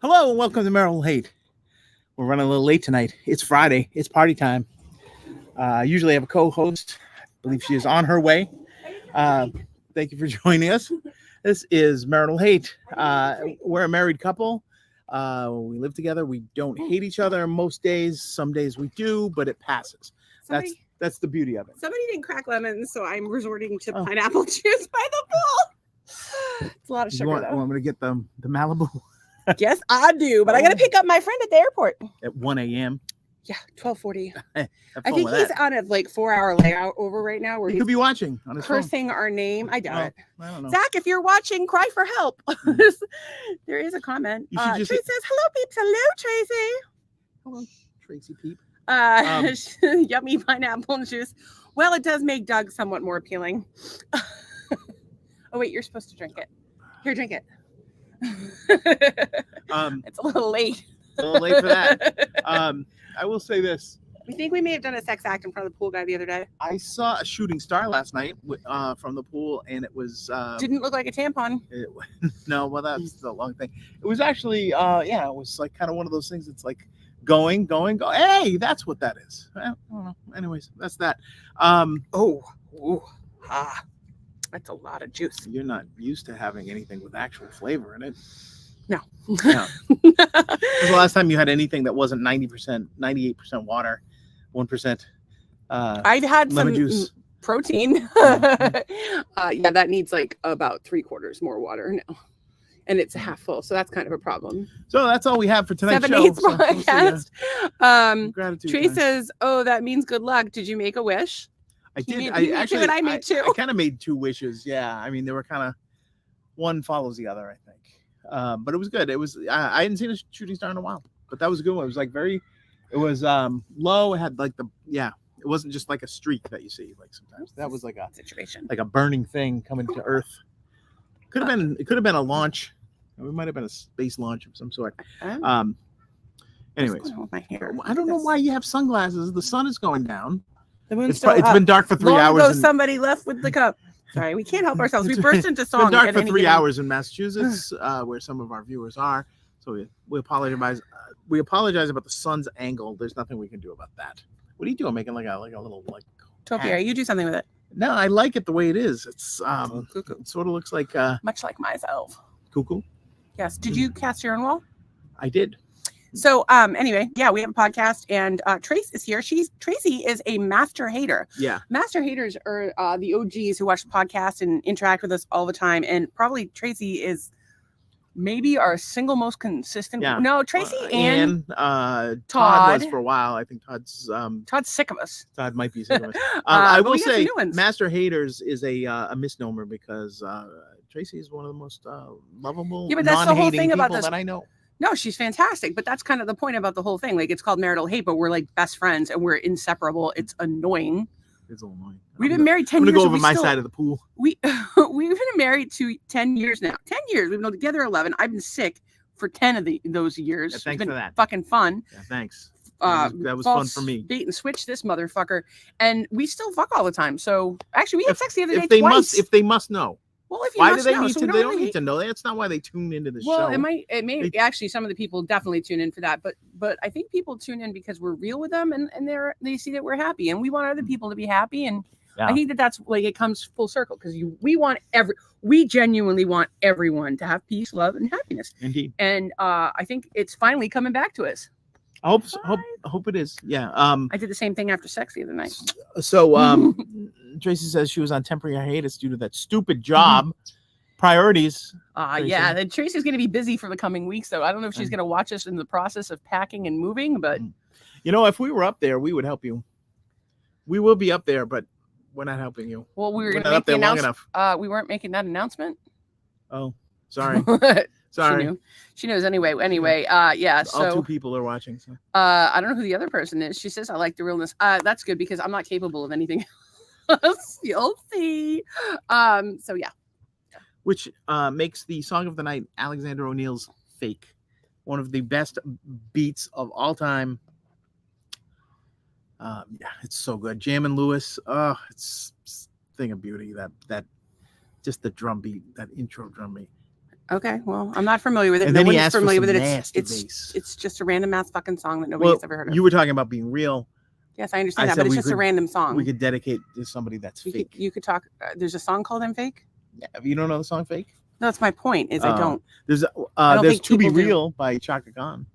Hello and welcome to Marital Hate. We're running a little late tonight. It's Friday. It's party time. I usually have a co-host. I believe she is on her way. Thank you for joining us. This is Marital Hate. We're a married couple. We live together. We don't hate each other most days. Some days we do, but it passes. That's the beauty of it. Somebody didn't crack lemons, so I'm resorting to pineapple juice by the pool. It's a lot of sugar, You want me to get the Malibu? Yes, I do, but I got to pick up my friend at the airport. At 1 a.m.? Yeah, 12:40. I think he's on a 4-hour layout over right now where he could be watching on his cursing phone. Our name. I doubt it. I don't know. Zach, if you're watching, cry for help. There is a comment. Tracy says, hello, peeps. Hello, Tracy. Hello, Tracy Peep. Yummy pineapple juice. Well, it does make Doug somewhat more appealing. Oh, wait, you're supposed to drink it. Here, drink it. It's a little late. A little late for that. I will say this. We think we may have done a sex act in front of the pool guy the other day. I saw a shooting star last night from the pool, and it was didn't look like a tampon. No, well, that's the long thing. It was actually it was like kind of one of those things. It's like going. Hey, that's what that is. I don't know. Anyways, that's that. That's a lot of juice. You're not used to having anything with actual flavor in it. No. When was the last time you had anything that wasn't 90%, 98% water, 1%? I've had lemon some juice. Protein. That needs like about 3/4 more water now. And it's half full, so that's kind of a problem. So that's all we have for tonight's show. 7/8 podcast. Gratitude. Trey says, "Oh, that means good luck. Did you make a wish?" I did. I made two. I kind of made 2 wishes. Yeah, I mean they were kind of one follows the other. I think, but it was good. It was. I hadn't seen a shooting star in a while, but that was a good one. It was like very. It was low. It had like It wasn't just like a streak that you see like sometimes. That was like a situation, like a burning thing coming to Earth. Could have been. It could have been a launch. It might have been a space launch of some sort. Anyways, I don't know why you have sunglasses. The sun is going down. The moon's it's been dark for 3 hours. Long ago, somebody left with the cup. Sorry, we can't help ourselves. We burst into song. It's been dark for 3 hours in Massachusetts, where some of our viewers are. So we apologize. We apologize about the sun's angle. There's nothing we can do about that. What are you doing? Making like a little topiary. You do something with it. No, I like it the way it is. It's it sort of looks like much like myself. Cuckoo. Yes. Did you cast your own wall? I did. So anyway, yeah, we have a podcast, and Trace is here. Tracy is a master hater. Yeah. Master haters are the OGs who watch the podcast and interact with us all the time. And probably Tracy is maybe our single most consistent. Yeah. No, Tracy and Todd was for a while. I think Todd's sick of us. Todd might be sick of us. I will say master haters is a misnomer because Tracy is one of the most lovable, but that's the whole thing about this that I know. No, she's fantastic, but that's kind of the point about the whole thing. Like, it's called marital hate, but we're like best friends and we're inseparable. It's annoying. It's annoying. We've been married 10 years. I'm gonna go over my side of the pool. We've been married 10 years now. 10 years. We've been together 11. I've been sick for 10 of those years. Yeah, thanks for that. Fucking fun. Yeah, thanks. That was fun for me. Bait and switch this motherfucker, and we still fuck all the time. So actually, we had sex the other day twice. If they must know. Well, if you why do they need to? They don't need to know. That's not why they tune into the show. Well, it may actually some of the people definitely tune in for that, but I think people tune in because we're real with them and they see that we're happy and we want other people to be happy, and I think that's like it comes full circle because we genuinely want everyone to have peace, love, and happiness. Indeed. And I think it's finally coming back to us. I hope it is. Yeah. I did the same thing after sex the other night. So Tracy says she was on temporary hiatus due to that stupid job. Priorities. Yeah. Then Tracy's going to be busy for the coming weeks, though. I don't know if she's going to watch us in the process of packing and moving, but if we were up there, we would help you. We will be up there, but we're not helping you. Well, we were going to make the announcement. We weren't making that announcement. Oh, sorry. Sorry. She knows anyway. Yeah. So all 2 people are watching. So. I don't know who the other person is. She says, I like the realness. That's good because I'm not capable of anything else. You'll see. So yeah. Which makes the song of the night, Alexander O'Neal's Fake, one of the best beats of all time. It's so good. Jammin' Lewis. It's a thing of beauty. That just the drum beat, that intro drum beat. Okay, well, I'm not familiar with it. And No then he one's asked for familiar some with it. nasty It's bass. it's just a random ass fucking song that nobody Well, has ever heard of. you were talking about being real. Yes, I understand I that, said but it's we just a could- random song. We could dedicate to somebody that's fake. You could talk. There's a song called "I'm Fake." Yeah, you don't know the song "Fake"? No, that's my point. Is I don't. There's don't there's think "To Be people do. Real" by Chaka Khan.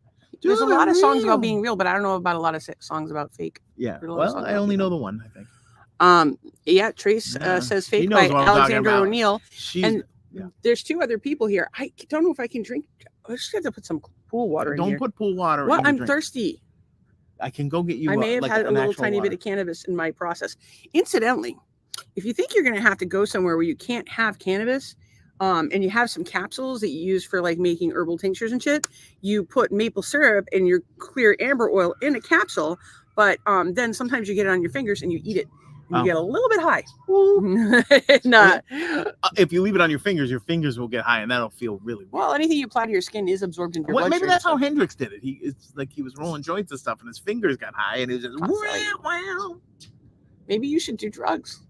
There's a To lot Be of songs about Real. being real, but I don't know about a lot of songs about fake. Yeah. There's a lot of Well, songs I about only people. know the one. I think. Yeah, Trace Yeah. says She "Fake" knows by what I'm talking Alexandra about. O'Neill. She's And yeah. there's two other people here. I don't know if I can drink. I just have to put some pool water in Don't here. put pool water What? in your I'm drink. thirsty. I can go get you. I may have like had a an little actual tiny water. bit of cannabis in my process. Incidentally, if you think you're going to have to go somewhere where you can't have cannabis, and you have some capsules that you use for like making herbal tinctures and shit, you put maple syrup and your clear amber oil in a capsule, but then sometimes you get it on your fingers and you eat it and you get a little bit high. Nah. If you leave it on your fingers will get high, and that'll feel really weird. Well, anything you apply to your skin is absorbed into your bloodstream. Maybe that's how Hendrix did it. It's like he was rolling joints and stuff, and his fingers got high, and it was just wow. Maybe you should do drugs.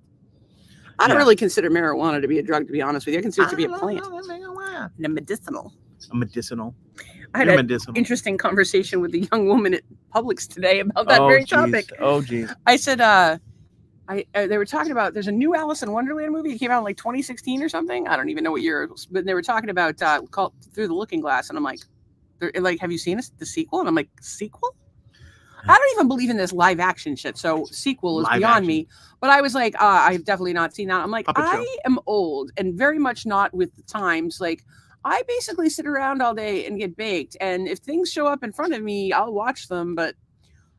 I don't really consider marijuana to be a drug, to be honest with you. I consider it to be a plant. And a medicinal. I had an interesting conversation with a young woman at Publix today about that very topic. Oh, geez. I said, they were talking about, there's a new Alice in Wonderland movie. It came out in like 2016 or something. I don't even know what year it was, but they were talking about called Through the Looking Glass. And I'm like, have you seen the sequel? And I'm like, sequel? I don't even believe in this live action shit. So sequel is beyond me. But I was like, I've definitely not seen that. I'm like, I am old and very much not with the times. Like, I basically sit around all day and get baked. And if things show up in front of me, I'll watch them. But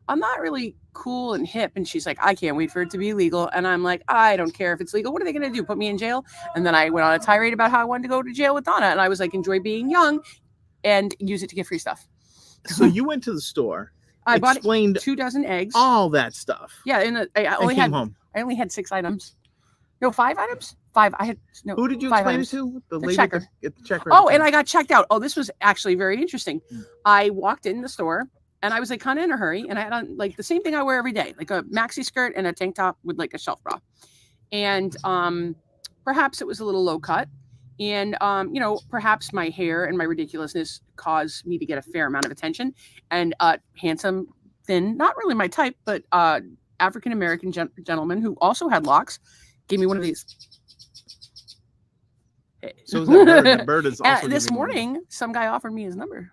I'm not really cool and hip. And she's like, I can't wait for it to be legal. And I'm like, I don't care if it's legal. What are they going to do? Put me in jail? And then I went on a tirade about how I wanted to go to jail with Donna. And I was like, enjoy being young and use it to get free stuff. So you went to the store. I bought 2 dozen eggs. All that stuff. Yeah, I only had 6 items. No, 5 items. 5. I had no. Who did you explain it to? The lady checker. At the checker. Oh, and I got checked out. Oh, this was actually very interesting. I walked in the store and I was like kind of in a hurry, and I had on like the same thing I wear every day, like a maxi skirt and a tank top with like a shelf bra, and perhaps it was a little low cut. And, perhaps my hair and my ridiculousness caused me to get a fair amount of attention. And handsome, thin, not really my type, but African-American gentleman who also had locks gave me one of these. So is that bird. The bird is also this morning, some guy offered me his number.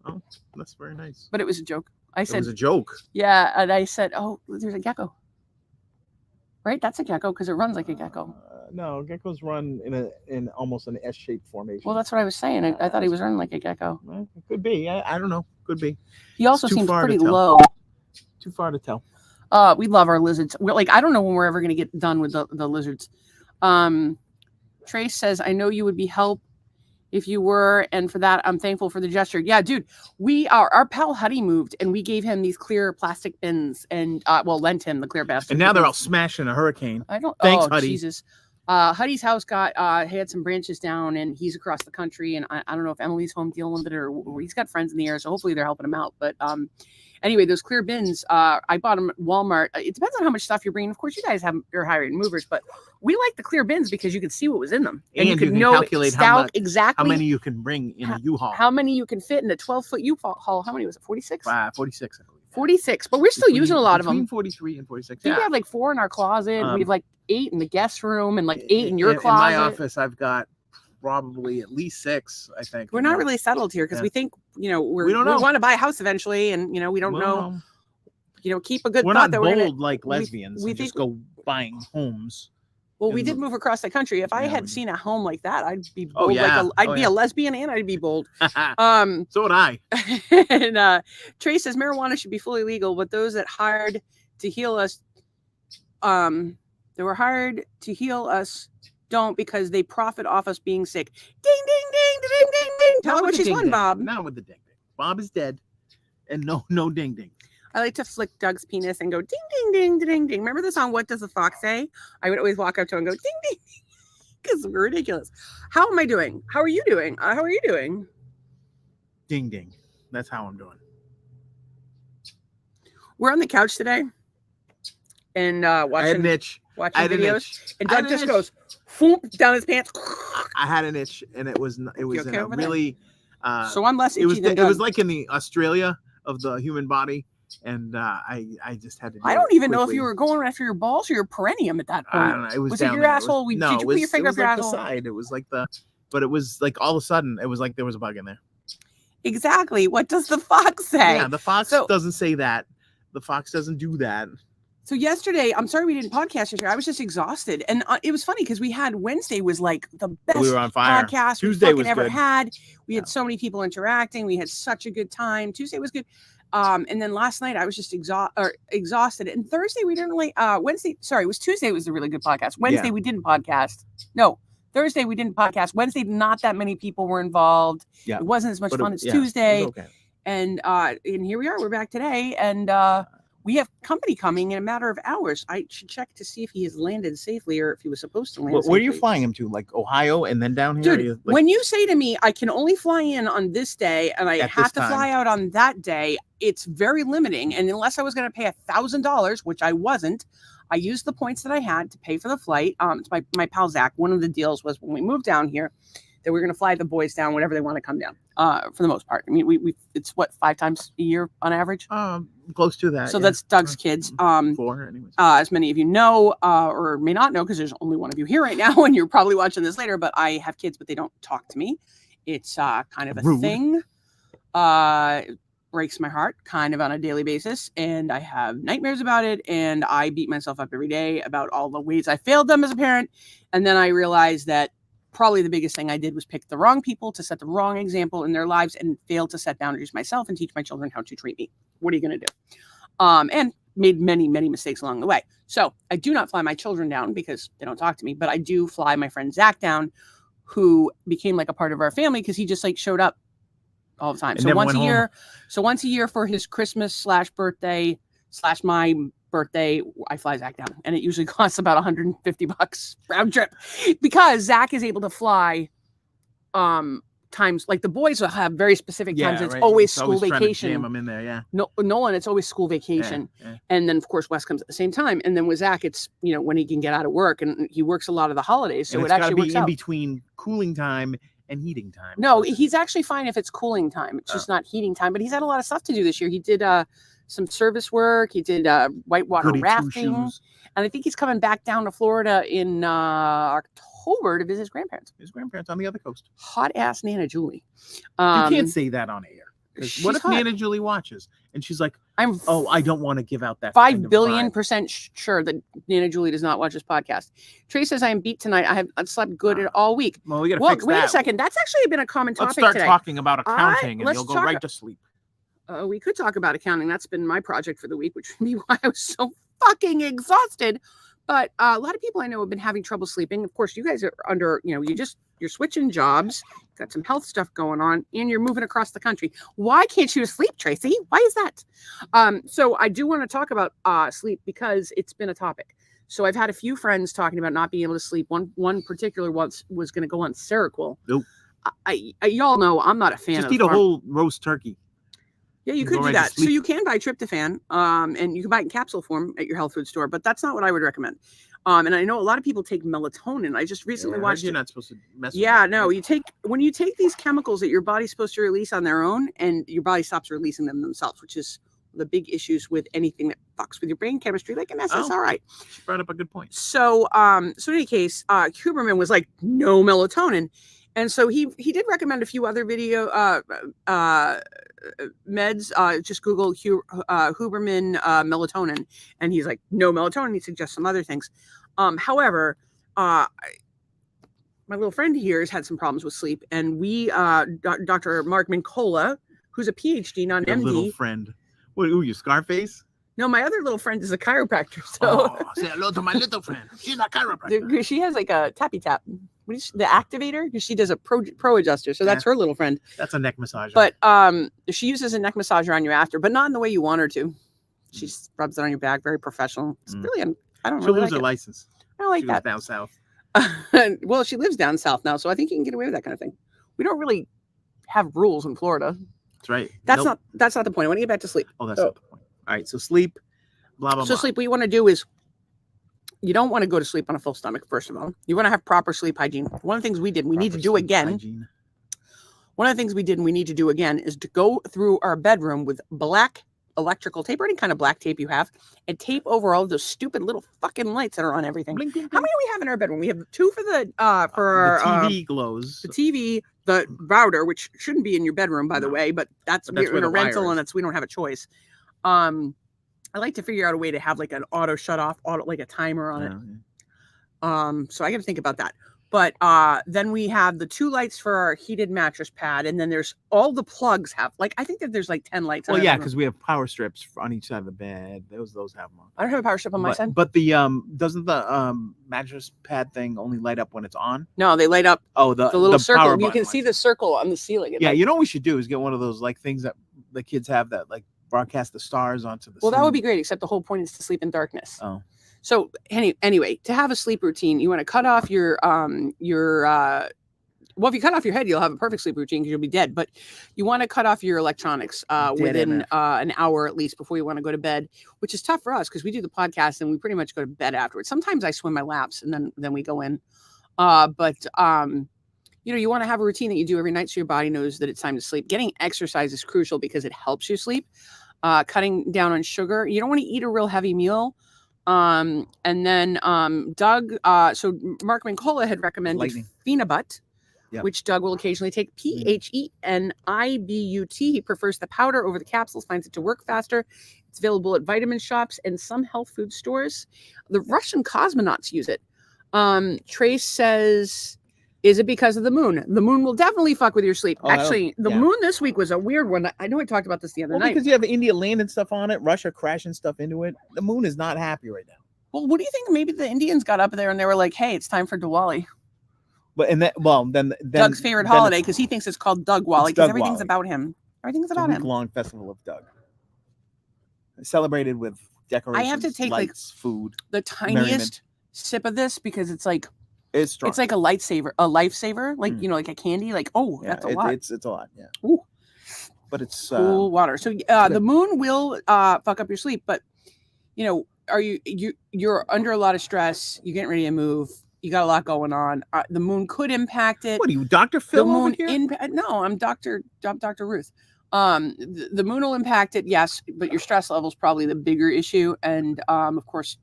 Oh, that's very nice. But it was a joke. I said, it was a joke. Yeah. And I said, oh, there's a gecko. Right? That's a gecko because it runs like a gecko. No, geckos run in almost an S-shaped formation. Well, that's what I was saying. I thought he was running like a gecko. Well, it could be. I don't know. Could be. He also seems pretty low. Too far to tell. We love our lizards. We're like, I don't know when we're ever going to get done with the lizards. Trace says, I know you would be help if you were, and for that, I'm thankful for the gesture. Yeah, dude, our pal Huddy moved, and we gave him these clear plastic bins, and lent him the clear plastic. And now they're all smashed in a hurricane. Thanks, Huddy. Jesus. Huddy's house had some branches down, and he's across the country, and I don't know if Emily's home dealing with it or he's got friends in the air, so hopefully they're helping him out. But anyway, those clear bins, I bought them at Walmart. It depends on how much stuff you're bringing. Of course, you guys you're hiring movers, but we like the clear bins because you can see what was in them, and you can calculate exactly how many you can bring in a U-Haul, how many you can fit in a 12-foot U-Haul. How many was it? 46. 46. 46, but we're still using a lot of them. Between 43 and 46. We have like 4 in our closet. We have like 8 in the guest room and like 8 in your closet. In my office, I've got probably at least 6, I think. We're not really settled here because we think, we want to buy a house eventually, and we don't know. Keep a good. We're thought not that bold like lesbians. We just go buying homes. Well, we did move across the country. If I had seen a home like that, I'd be bold. Oh, yeah. I'd be a lesbian and I'd be bold. So would I. And Trey says marijuana should be fully legal, but those that hired to heal us, they were hired to heal us, don't, because they profit off us being sick. Ding, ding, ding, ding, ding, ding. Tell her what she's won, Bob. Not with the ding ding. Bob is dead, and no ding ding. I like to flick Doug's penis and go ding, ding, ding, ding, ding. Remember the song, What Does the Fox Say? I would always walk up to him and go ding, ding, because we're ridiculous. How am I doing? How are you doing? How are you doing? Ding, ding. That's how I'm doing. We're on the couch today and watching. I had an itch. watching had an videos, itch. and I had Doug an just itch. goes whoop, down his pants. I had an itch, and it was okay in a over there? really. So I'm less itchy It was than it Doug. was like in the Australia of the human body, and I just had to. I don't even know if quickly. you were going after your balls or your perineum at that point. I don't know. It was Was down it your there. asshole? No, Did you put your finger up your like asshole? the side. It was like but it was like all of a sudden it was like there was a bug in there. Exactly. What does the fox say? Yeah, the fox doesn't say that. The fox doesn't do that. So yesterday, I'm sorry we didn't podcast yesterday. I was just exhausted, and it was funny because we had Wednesday was like the best We were on fire. podcast Tuesday we was ever good. had. We had so many people interacting. We had such a good time. Tuesday was good, and then last night I was just exhausted. And Thursday we didn't really. Wednesday, sorry, it was Tuesday. It was a really good podcast. Wednesday we didn't podcast. No, Thursday we didn't podcast. Wednesday, not that many people were involved. Yeah, it wasn't as much fun as Tuesday. Tuesday. Okay. And here we are. We're back today, and we have company coming in a matter of hours. I should check to see if he has landed safely or if he was supposed to land. Where are you flying him to? Like Ohio and then down here? Dude, when you say to me, I can only fly in on this day and I have to fly out on that day, it's very limiting. And unless I was going to pay $1,000, which I wasn't, I used the points that I had to pay for the flight. It's my pal Zach. One of the deals was when we moved down here, that we're going to fly the boys down whenever they want to come down. For the most part, I mean, we it's what 5 times a year on average. Close to that. So that's Doug's kids. 4, anyways. As many of you know, or may not know, because there's only one of you here right now, and you're probably watching this later. But I have kids, but they don't talk to me. It's kind of a Rude. thing. It breaks my heart, kind of on a daily basis, and I have nightmares about it. And I beat myself up every day about all the ways I failed them as a parent. And then I realized that probably the biggest thing I did was pick the wrong people to set the wrong example in their lives and fail to set boundaries myself and teach my children how to treat me. What are you going to do? And made many, many mistakes along the way. So I do not fly my children down because they don't talk to me, but I do fly my friend Zach down, who became like a part of our family because he just like showed up all the time. So once a year for his Christmas / birthday / my birthday, I fly Zach down, and it usually costs about $150 round trip because Zach is able to fly times like the boys will have very specific times. It's always school vacation. Jam them in there, yeah. No, Nolan, it's always school vacation, and then of course Wes comes at the same time, and then with Zach, it's when he can get out of work, and he works a lot of the holidays, so it actually works out. In between cooling time and heating time. No, he's actually fine if it's cooling time. It's just not heating time. But he's had a lot of stuff to do this year. He did some service work. He did whitewater rafting, and I think he's coming back down to Florida in October to visit his grandparents. His grandparents on the other coast. Hot ass Nana Julie. You can't say that on air. What if Nana Julie watches and she's like, I don't want to give out that 5 billion% sure that Nana Julie does not watch this podcast. Trey says I am beat tonight. I have slept good all week. Well, we got to fix that. Wait a second. That's actually been a common topic today. Let's start talking about accounting and you'll go right to sleep. We could talk about accounting. That's been my project for the week, which would be why I was so fucking exhausted. But a lot of people I know have been having trouble sleeping. Of course, you guys are under, you're switching jobs, got some health stuff going on, and you're moving across the country. Why can't you sleep, Tracy? Why is that? So I do want to talk about sleep because it's been a topic. So I've had a few friends talking about not being able to sleep. One particular was going to go on Seroquel. Nope. Y'all know I'm not a fan Just of eat a whole roast turkey. Yeah, you could do that. So you can buy tryptophan, and you can buy it in capsule form at your health food store, but that's not what I would recommend. And I know a lot of people take melatonin. I just recently watched. You're not supposed to mess with that. No, when you take these chemicals that your body's supposed to release on their own, and your body stops releasing them themselves, which is the big issues with anything that fucks with your brain chemistry, like an SSRI. She brought up a good point. So, in any case, Huberman was like, no melatonin. And so he did recommend a few other video meds. Just Google Huberman melatonin, and he's like, no melatonin. He suggests some other things. However, my little friend here has had some problems with sleep, and we, Dr. Mark Mincola, who's a PhD, not an MD. Little friend. What? Who? You Scarface? No, my other little friend is a chiropractor. So say hello to my little friend. She's a chiropractor. She has like a tappy tap. The activator, because she does a pro adjuster, so that's her little friend. That's a neck massager. But she uses a neck massager on you after, but not in the way you want her to. She rubs it on your back, very professional. It's really, I don't know. She'll lose her license. I don't like she that. Goes down south. Well, she lives down south now, so I think you can get away with that kind of thing. We don't really have rules in Florida. That's right. That's not the point. I want to get back to sleep. Oh, that's not the point. All right, so sleep. Blah blah. So sleep. What you want to do is You don't want to go to sleep on a full stomach, first of all. You want to have proper sleep hygiene. One of the things we did, we need to do again. Hygiene. One of the things we did and we need to do again is to go through our bedroom with black electrical tape or any kind of black tape you have and tape over all those stupid little fucking lights that are on everything. Blink, blink, blink. How many do we have in our bedroom? We have 2 for the our TV glows. The TV, the router, which shouldn't be in your bedroom, by the way, but we're in a rental and we don't have a choice. I like to figure out a way to have like an auto shut off, like a timer on it. So I got to think about that. But then we have the 2 lights for our heated mattress pad, and then there's all the plugs have I think that there's like 10 lights. Well, yeah, because we have power strips on each side of the bed. Those have them on. I don't have a power strip on my side. But the doesn't the mattress pad thing only light up when it's on? No, they light up. Oh, the little circle. You can see the circle on the ceiling. Yeah, you know what we should do is get one of those like things that the kids have that like broadcast the stars onto the. Well, that would be great. Except the whole point is to sleep in darkness. Oh. So anyway, to have a sleep routine, you want to cut off your well, if you cut off your head, you'll have a perfect sleep routine because you'll be dead. But you want to cut off your electronics within an hour at least before you want to go to bed, which is tough for us because we do the podcast and we pretty much go to bed afterwards. Sometimes I swim my laps and then we go in. But you want to have a routine that you do every night so your body knows that it's time to sleep. Getting exercise is crucial because it helps you sleep. Cutting down on sugar. You don't want to eat a real heavy meal. And then Doug, so Mark Mincola had recommended Phenibut, which Doug will occasionally take. PHENIBUT. He prefers the powder over the capsules, finds it to work faster. It's available at vitamin shops and some health food stores. The Russian cosmonauts use it. Trace says, is it because of the moon? The moon will definitely fuck with your sleep. Actually, the moon this week was a weird one. I know I talked about this the other night. Because you have India landing stuff on it, Russia crashing stuff into it. The moon is not happy right now. Well, what do you think? Maybe the Indians got up there and they were like, "Hey, it's time for Diwali." But then Doug's favorite holiday because he thinks it's called Doug Wally because everything's about him. Everything's about him. Long festival of Doug, celebrated with decorations. I have to take lights, food, the tiniest sip of this because it's like. It's strong. It's like a lifesaver, like like a candy. Like, that's a lot. It's a lot, yeah. Ooh. But it's cool water. So the moon will fuck up your sleep, but are you're under a lot of stress? You're getting ready to move. You got a lot going on. The moon could impact it. What are you, Dr. Phil? The moon no, I'm Dr. Ruth. The moon will impact it, yes, but your stress level is probably the bigger issue, and of course,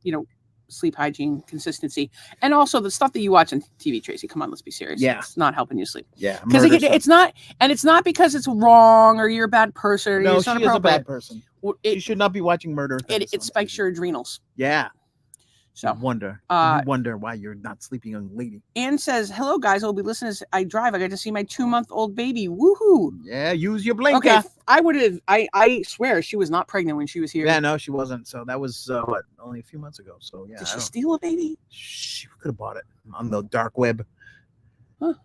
sleep hygiene, consistency, and also the stuff that you watch on TV, Tracy. Come on, let's be serious. Yeah, it's not helping you sleep. Yeah, because it's not, and it's not because it's wrong or you're a bad person. Or no, she is a bad person. You should not be watching murder. It spikes your adrenals. Yeah. So you wonder why you're not sleeping, young lady. Anne says, "Hello, guys. I'll be listening as I drive. I got to see my 2-month-old baby. Woohoo! Yeah, use your blinker." Okay, I would have. I swear she was not pregnant when she was here. Yeah, no, she wasn't. So that was only a few months ago. So yeah. Did she steal a baby? She could have bought it on the dark web. Huh.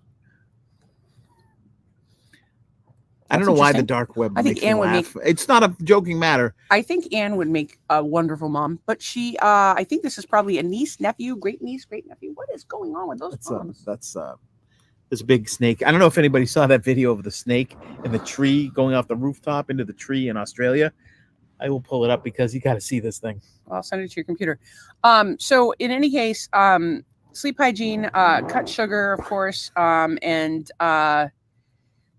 I don't know why the dark web. I think Anne would make. It's not a joking matter. I think Anne would make a wonderful mom, but she. I think this is probably a niece, nephew, great niece, great nephew. What is going on with those moms? That's this big snake. I don't know if anybody saw that video of the snake in the tree going off the rooftop into the tree in Australia. I will pull it up because you got to see this thing. I'll send it to your computer. So in any case, sleep hygiene, cut sugar, of course, and.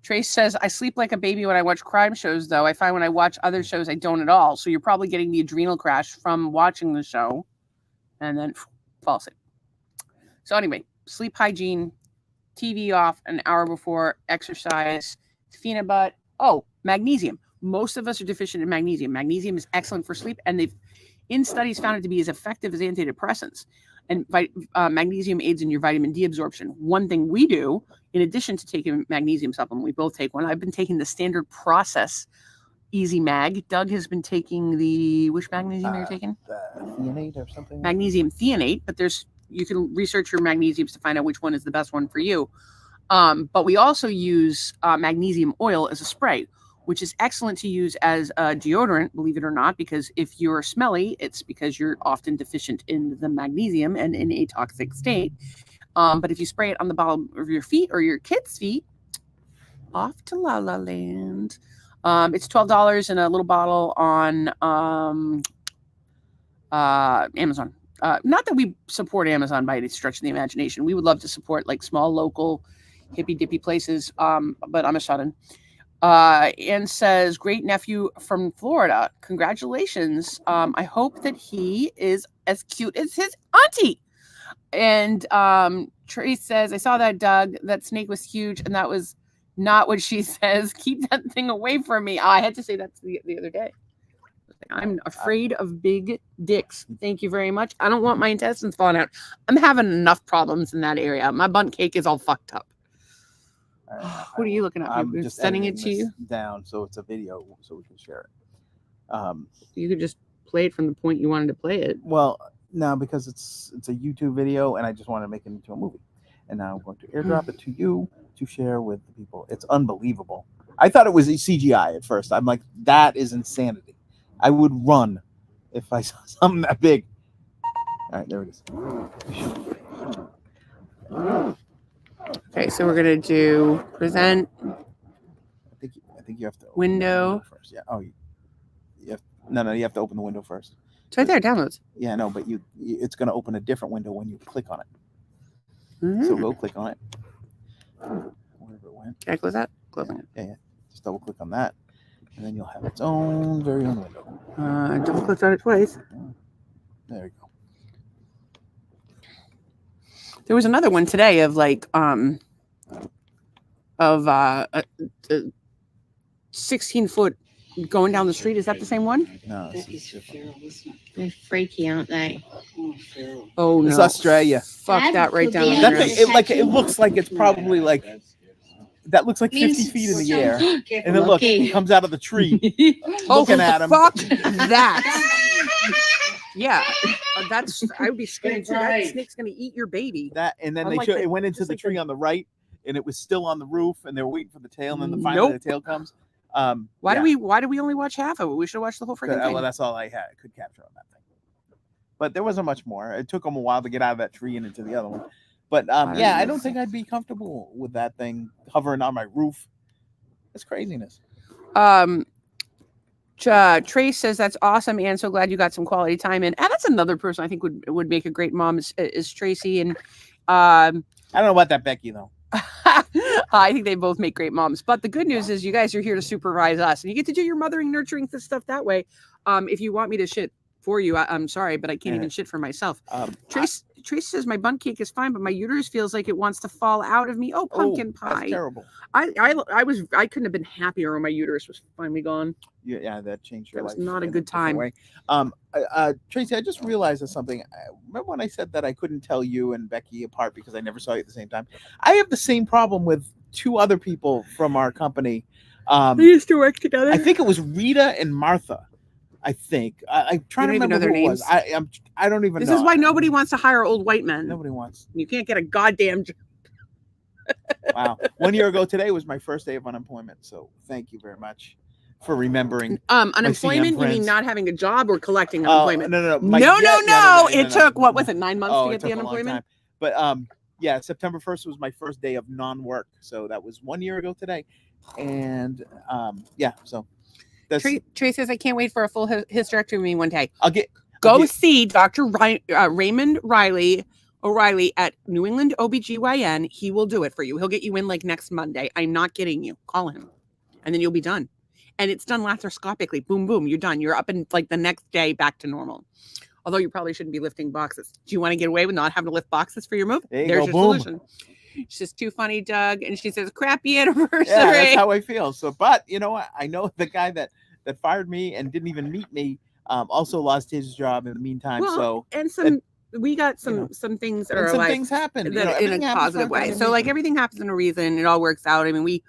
Trace says, I sleep like a baby when I watch crime shows, though. I find when I watch other shows, I don't at all. So you're probably getting the adrenal crash from watching the show and then fall asleep. So anyway, sleep hygiene, TV off an hour before exercise, Phenibut. Oh, magnesium. Most of us are deficient in magnesium. Magnesium is excellent for sleep, and they've in studies found it to be as effective as antidepressants. And magnesium aids in your vitamin D absorption. One thing we do, in addition to taking magnesium supplement, we both take one. I've been taking the standard process Easy Mag. Doug has been taking which magnesium are you taking? Threonate or something? Magnesium threonate, but you can research your magnesiums to find out which one is the best one for you. But we also use magnesium oil as a spray, which is excellent to use as a deodorant, believe it or not, because if you're smelly, it's because you're often deficient in the magnesium and in a toxic state. But if you spray it on the bottom of your feet or your kids' feet, off to La La Land. It's $12 in a little bottle on Amazon. not that we support Amazon by any stretch of the imagination. We would love to support like small local hippy dippy places. But I'm a shut-in. And says, great nephew from Florida. Congratulations. I hope that he is as cute as his auntie. And Trace says, I saw that, Doug. That snake was huge, and that was not what she says. Keep that thing away from me. I had to say that the other day. I'm afraid of big dicks. Thank you very much. I don't want my intestines falling out. I'm having enough problems in that area. My bunt cake is all fucked up. What are you looking at? I'm just sending it to you down, so it's a video, so we can share it. You could just play it from the point you wanted to play it. Well, no, because it's a YouTube video, and I just want to make it into a movie. And now I'm going to airdrop it to you to share with the people. It's unbelievable. I thought it was CGI at first. I'm like, that is insanity. I would run if I saw something that big. All right, there it is. Okay, so we're gonna do present. I think you have to open window the window first. Yeah. Oh, you have no. You have to open the window first. It's right there. Downloads. Yeah, no, but it's gonna open a different window when you click on it. So go click on it. Wherever it went. Can I close that? Closing it. Yeah. Just double click on that, and then you'll have its own very own window. Double clicked on it twice. There we go. There was another one today of like a 16-foot going down the street. Is that the same one? No. They're freaky, aren't they? Oh no. It's Australia. Fuck that right down. That thing, it looks like it's probably like that looks like 50 feet in the air. And then look, it comes out of the tree looking at him. Fuck that. Yeah, I would be scared too. That snake's gonna eat your baby. That and then Unlike it went into the tree on the right, and it was still on the roof, and they were waiting for the tail, and then finally the tail comes. Why do we only watch half of it? We should watch the whole freaking thing. Well, that's all I could capture on that thing. But there wasn't much more. It took them a while to get out of that tree and into the other one. But I don't think I'd be comfortable with that thing hovering on my roof. It's craziness. Trace says that's awesome, and so glad you got some quality time in. And that's another person I think would make a great mom is Tracy. And I don't know about that Becky though. I think they both make great moms. But the good news is you guys are here to supervise us, and you get to do your mothering, nurturing stuff that way. If you want me to shit for you, I'm sorry, but I can't even shit for myself. Trace says my bunt cake is fine, but my uterus feels like it wants to fall out of me. Oh, pumpkin pie. That's terrible. I couldn't have been happier when my uterus was finally gone. Yeah, that changed your life. That was not a good time. Tracy, I just realized something. Remember when I said that I couldn't tell you and Becky apart because I never saw you at the same time? I have the same problem with two other people from our company. We used to work together. I think it was Rita and Martha. I think I'm trying to remember who it was. I don't even know. This is why nobody wants to hire old white men. Nobody wants. You can't get a goddamn job. Wow. 1 year ago today was my first day of unemployment. So thank you very much for remembering. Unemployment? You mean not having a job or collecting unemployment? No. No. It took what was it, 9 months to get the unemployment? But September 1st was my first day of non-work. So that was 1 year ago today. And so Trey says I can't wait for a full hysterectomy one day. I'll see Dr. Raymond O'Reilly at New England OBGYN. He will do it for you. He'll get you in like next Monday. I'm not kidding you. Call him. And then you'll be done. And it's done laparoscopically. Boom, boom. You're done. You're up in like the next day back to normal. Although you probably shouldn't be lifting boxes. Do you want to get away with not having to lift boxes for your move? There's your solution. She's too funny, Doug. And she says, crappy anniversary. Yeah, that's how I feel. So, but you know what? I know the guy that fired me and didn't even meet me also lost his job in the meantime. We got some things that are like things happen in a positive way. So like everything happens in a reason. It all works out. I mean, we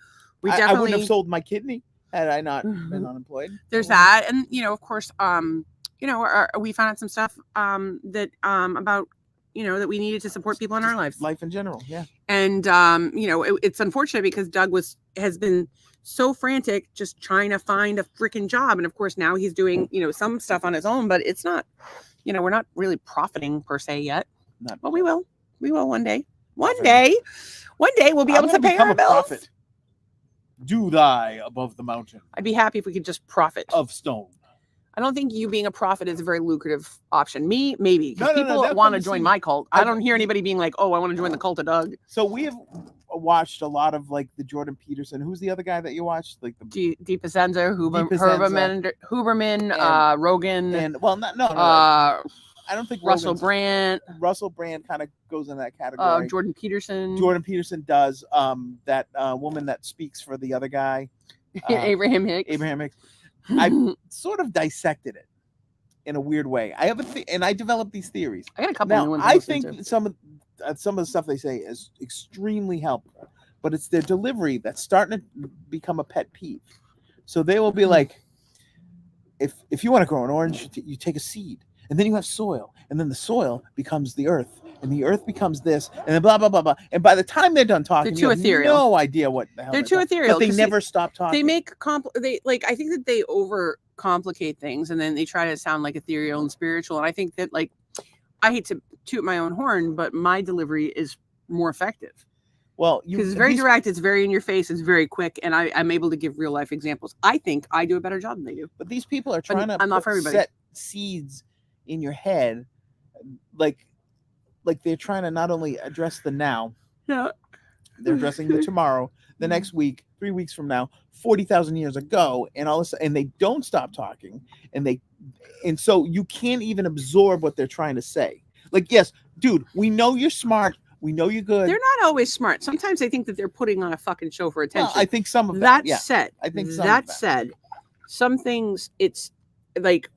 definitely. I wouldn't have sold my kidney had I not been unemployed. There's that, and of course, we found out some stuff that about that we needed to support people in our lives, life in general. Yeah, and it's unfortunate because Doug has been so frantic just trying to find a freaking job, and of course now he's doing some stuff on his own, but it's not. We're not really profiting per se yet. But we will one day. One day we'll be able to pay our bills. Prophet. Do thy above the mountain. I'd be happy if we could just profit of stone. I don't think you being a prophet is a very lucrative option. Me, maybe. No, Because no, people they'll want come to to join see my you. cult. I don't hear anybody being like, oh, I want to join the cult of Doug. So we have watched a lot of like the Jordan Peterson. Who's the other guy that you watched? Like the Deepa Zenza, Huberman, And- Rogan, and well, no, uh, I don't think Russell Rogan's- Brand, Russell Brand kind of goes in that category. Jordan Peterson, Jordan Peterson does. That woman that speaks for the other guy, Abraham Hicks. Abraham Hicks. I sort of dissected it in a weird way. I have and I developed these theories. I got a couple Now, new ones. I think some of the stuff they say is extremely helpful, but it's their delivery that's starting to become a pet peeve. So they will be like, if you want to grow an orange, you take a seed, and then you have soil, and then the soil becomes the earth, and the earth becomes this, and then blah blah blah blah. And by the time they're done talking, They're you too have ethereal. no idea what the hell They're too ethereal. But they 'cause never stop talking. They make I think that they over complicate things, and then they try to sound like ethereal and spiritual. And I think that like, I hate to toot my own horn, but my delivery is more effective. Well, because it's very direct, it's very in your face, it's very quick, and I'm able to give real life examples. I think I do a better job than they do. But these people are trying I'm not for everybody. set seeds in your head, like they're trying to not only address the now, Yeah. they're addressing the tomorrow, the next week, 3 weeks from now, 40,000 years ago, and all this, and they don't stop talking, and so you can't even absorb what they're trying to say. Like, yes, dude, we know you're smart. We know you're good. They're not always smart. Sometimes I think that they're putting on a fucking show for attention. Well, I think some of that yeah. said, I think some that of that. said, some things it's like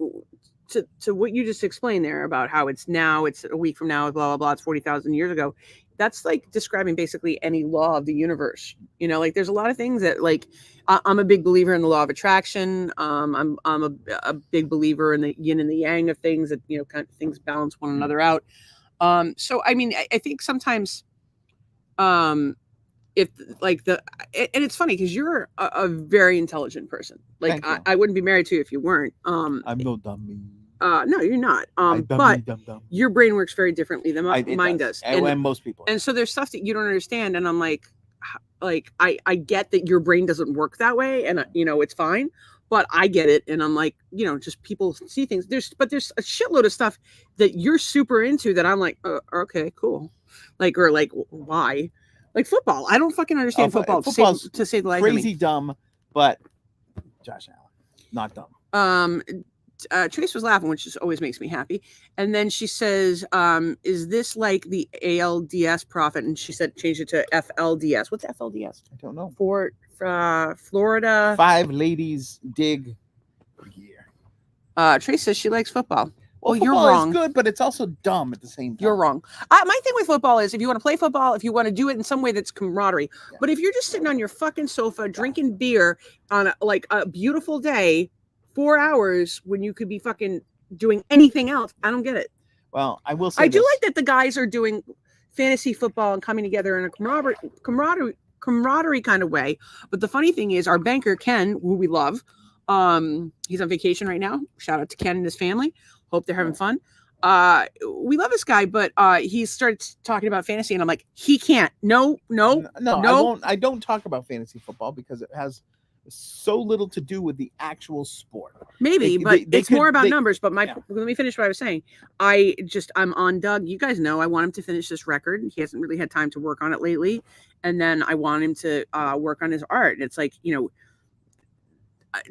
to what you just explained there about how it's now, it's a week from now, blah blah blah. It's 40,000 years ago. That's like describing basically any law of the universe. You know, like there's a lot of things that like I'm a big believer in the law of attraction. I'm a big believer in the yin and the yang of things, that you know, kind of things balance one another out. So I mean, I think sometimes, if like and it's funny because you're a very intelligent person. Like I wouldn't be married to you if you weren't. I'm no dummy. No, you're not. But your brain works very differently than mine does. And most people. And so there's stuff that you don't understand, and I'm like I get that your brain doesn't work that way, and you know it's fine. But I get it, and I'm like, you know, just people see things. There's a shitload of stuff that you're super into that I'm like, okay, cool. Like, or like, why? Like football. I don't fucking understand football. Football's to say the life of me. crazy dumb, but Josh Allen, not dumb. Trace was laughing, which just always makes me happy. And then she says, is this like the ALDS prophet? And she said, change it to FLDS. What's FLDS? I don't know. For Florida. 5 ladies dig a year. Trace says she likes football. Well, football you're wrong. Is good, but it's also dumb at the same time. You're wrong. My thing with football is if you want to play football, if you want to do it in some way that's camaraderie. Yeah. But if you're just sitting on your fucking sofa drinking beer on a beautiful day, 4 hours when you could be fucking doing anything else, I don't get it. Well, I will say I do like that the guys are doing fantasy football and coming together in a camaraderie kind of way. But the funny thing is, our banker Ken, who we love, he's on vacation right now. Shout out to Ken and his family. Hope they're having fun. We love this guy, but he starts talking about fantasy, and I'm like, he can't. No. I won't. I don't talk about fantasy football because it has so little to do with the actual sport. Maybe, but it's more about numbers. But let me finish what I was saying. I'm on Doug. You guys know I want him to finish this record. He hasn't really had time to work on it lately, and then I want him to work on his art. And it's like, you know,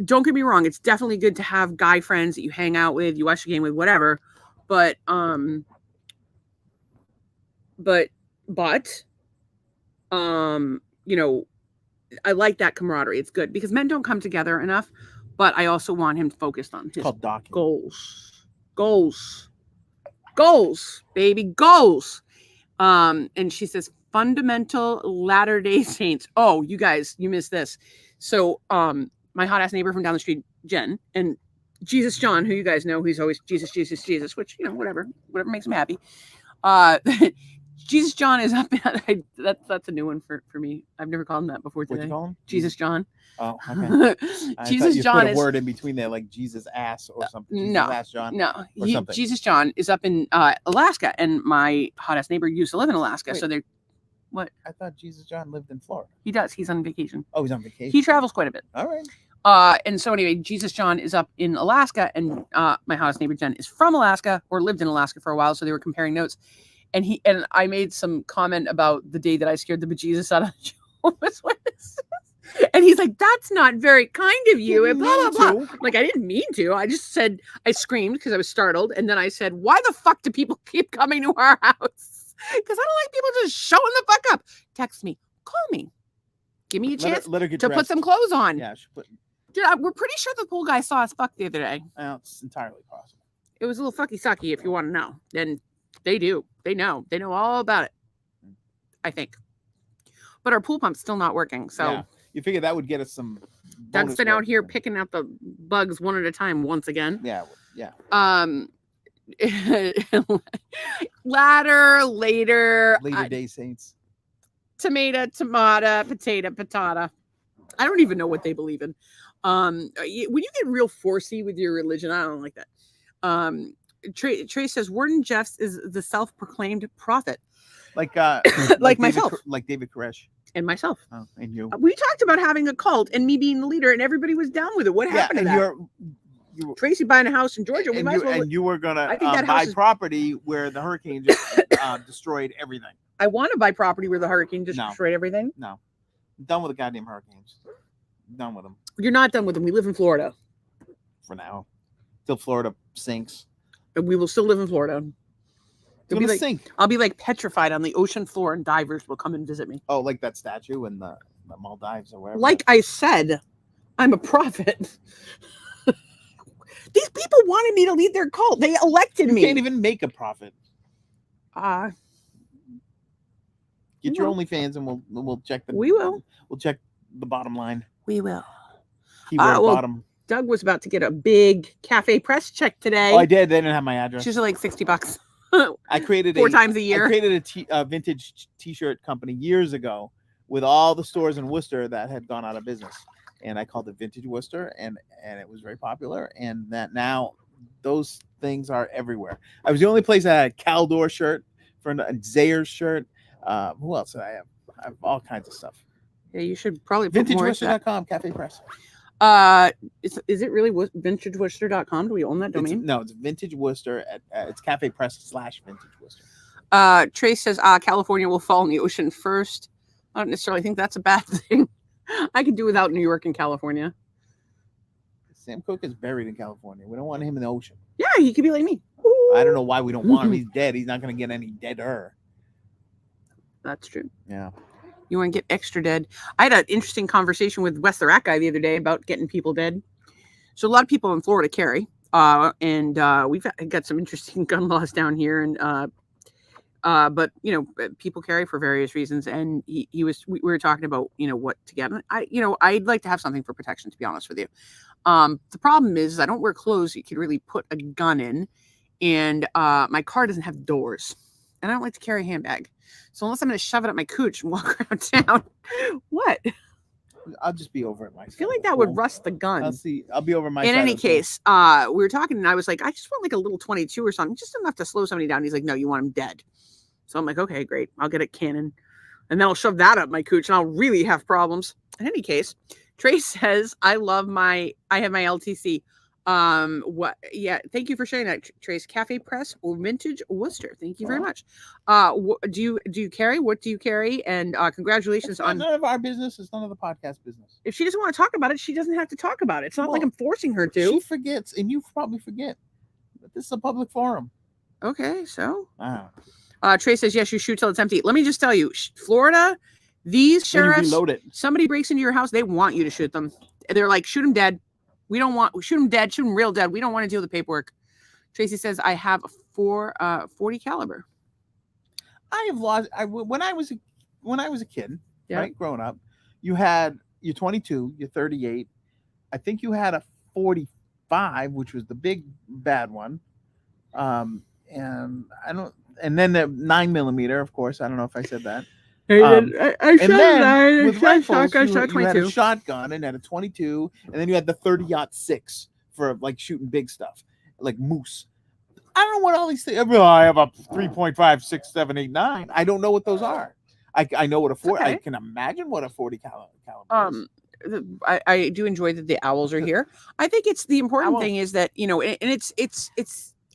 don't get me wrong. It's definitely good to have guy friends that you hang out with, you watch the game with, whatever. But you know, I like that camaraderie. It's good because men don't come together enough. But I also want him focused on his goals, baby, goals. And she says fundamental Latter-day Saints. Oh, you guys, you missed this. So, my hot ass neighbor from down the street, Jen, and Jesus John, who you guys know, he's always Jesus, which, you know, whatever makes him happy. Jesus John is up. That's a new one for me. I've never called him that before today. What'd you call him? Jesus John. Oh, okay. Jesus John put a word in between there, like Jesus ass or something. Jesus ass John. No, Jesus John is up in Alaska, and my hot ass neighbor used to live in Alaska. Wait, so they're what? I thought Jesus John lived in Florida. He does. He's on vacation. Oh, he's on vacation. He travels quite a bit. All right. And so anyway, Jesus John is up in Alaska, and my hottest neighbor Jen is from Alaska or lived in Alaska for a while, so they were comparing notes. And I made some comment about the day that I scared the bejesus out of Jehovah's Witnesses. And he's like, "That's not very kind of you." And blah blah blah. Like, I didn't mean to. I just said, I screamed because I was startled, and then I said, "Why the fuck do people keep coming to our house? Because I don't like people just showing the fuck up. Text me, call me, give me a chance let her get to dressed. put some clothes on." Yeah, Dude, we're pretty sure the pool guy saw us fuck the other day. it's entirely possible. It was a little fucky sucky, if you want to know. And they do. They know all about it, I think. But our pool pump's still not working. So yeah. You figure that would get us some. Doug's been out here picking out the bugs one at a time once again. Yeah. Later Day saints. Tomato, potato, patata. I don't even know what they believe in. When you get real forcey with your religion, I don't like that. Trey says Warden Jeffs is the self-proclaimed prophet, like myself, like David Koresh and myself. Oh, and you. We talked about having a cult and me being the leader, and everybody was down with it. What happened to that? You Tracy buying a house in Georgia. And you were gonna buy property where the hurricane just destroyed everything. I want to buy property where the hurricane just destroyed everything. No, I'm done with the goddamn hurricanes. Done with them. You're not done with them. We live in Florida. For now. Till Florida sinks. And we will still live in Florida. I'll be like petrified on the ocean floor, and divers will come and visit me. Oh, like that statue in the Maldives or wherever. Like I said, I'm a prophet. These people wanted me to lead their cult. They elected me. You can't even make a profit. Get your OnlyFans and we'll check the. We will. We'll check the bottom line. We will. Bottom. Doug was about to get a big Cafe Press check today. Oh, I did. They didn't have my address. She's like $60. I created 4 times a year. I created a vintage T-shirt company years ago with all the stores in Worcester that had gone out of business, and I called it Vintage Worcester, and it was very popular. And that now those things are everywhere. I was the only place that had a Caldor shirt, for a Zayers shirt. Who else did I have? I have all kinds of stuff. Yeah, you should probably put VintageWorcester.com, Cafe Press. Is it really VintageWorcester.com? Do we own that domain? It's Vintage Worcester. It's Cafe Press /Vintage Worcester. Trace says, California will fall in the ocean first. I don't necessarily think that's a bad thing. I could do without New York and California. Sam Cooke is buried in California. We don't want him in the ocean. Yeah, he could be like me. Ooh. I don't know why we don't want him. He's dead. He's not going to get any deader. That's true. Yeah. You want to get extra dead. I had an interesting conversation with Wes the Rat Guy the other day about getting people dead. So a lot of people in Florida carry, and we've got some interesting gun laws down here, and but people carry for various reasons. And we were talking about what to get. I'd like to have something for protection, to be honest with you. The problem is I don't wear clothes you could really put a gun in, and my car doesn't have doors, and I don't like to carry a handbag. So unless I'm going to shove it up my cooch and walk around town, what? I'll just be over it myself. I feel like that would rust the gun. I'll be over my. In any case, we were talking, and I was like, I just want like a little 22 or something, just enough to slow somebody down. He's like, no, you want him dead. So I'm like, okay, great. I'll get a cannon, and then I'll shove that up my cooch, and I'll really have problems. In any case, Trey says, I have my LTC. Thank you for sharing that, Trace. Cafe Press or Vintage Worcester. Thank you very much. Do you carry? What do you carry? And congratulations on none of our business. It's none of the podcast business. If she doesn't want to talk about it, she doesn't have to talk about it. It's not like I'm forcing her to. She forgets, and you probably forget. But this is a public forum. Okay, so Trey says, yes, you shoot till it's empty. Let me just tell you, Florida, these sheriffs, somebody breaks into your house, they want you to shoot them. They're like, shoot them dead. Shoot them dead, shoot them real dead. We don't want to deal with the paperwork. Tracy says, I have a 40 caliber. I have lost. When I was a kid, right, growing up, you had your 22, your 38. I think you had a 45, which was the big bad one. And then the 9mm, of course. I don't know if I said that. I said that. With rifles, you had a shotgun and had a 22, and then you had the 30-06 for like shooting big stuff, like moose. I don't know what all these things. I have a 3.5, 6, 7, 8, 9. I don't know what those are. I know what a 40. I can imagine what a 40 caliber is. I do enjoy that the owls are here. I think it's the important Owl. thing is that, you know, and it's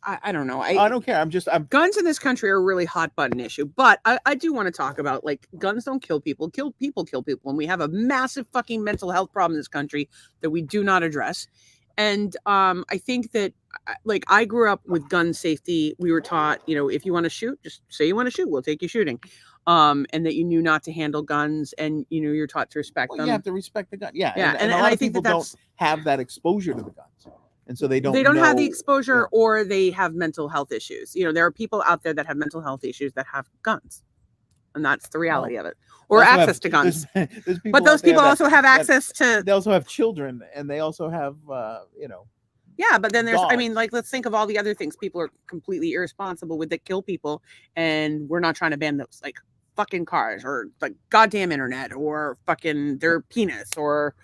I don't know. I don't care. I'm Guns in this country are a really hot button issue, but I do want to talk about, like, guns don't kill people, kill people, and we have a massive fucking mental health problem in this country that we do not address. And I think that, like, I grew up with gun safety. We were taught, you know, if you want to shoot, just say you want to shoot, we'll take you shooting. And that you knew not to handle guns, and, you know, you're taught to respect them. You have to respect the gun. Yeah, Yeah, and a lot I of think people don't have that exposure to the guns, and so they don't have the know- exposure, or they have mental health issues. You know, there are people out there that have mental health issues that have guns, and that's the reality of it, or They also access have- to guns. there's people But those out there people that- also have that- access to. They also have children, and they also have, you know. Yeah, but then there's, I mean, dogs. like, let's think of all the other things people are completely irresponsible with that kill people, and we're not trying to ban those, like fucking cars, or like goddamn internet, or fucking their penis, or,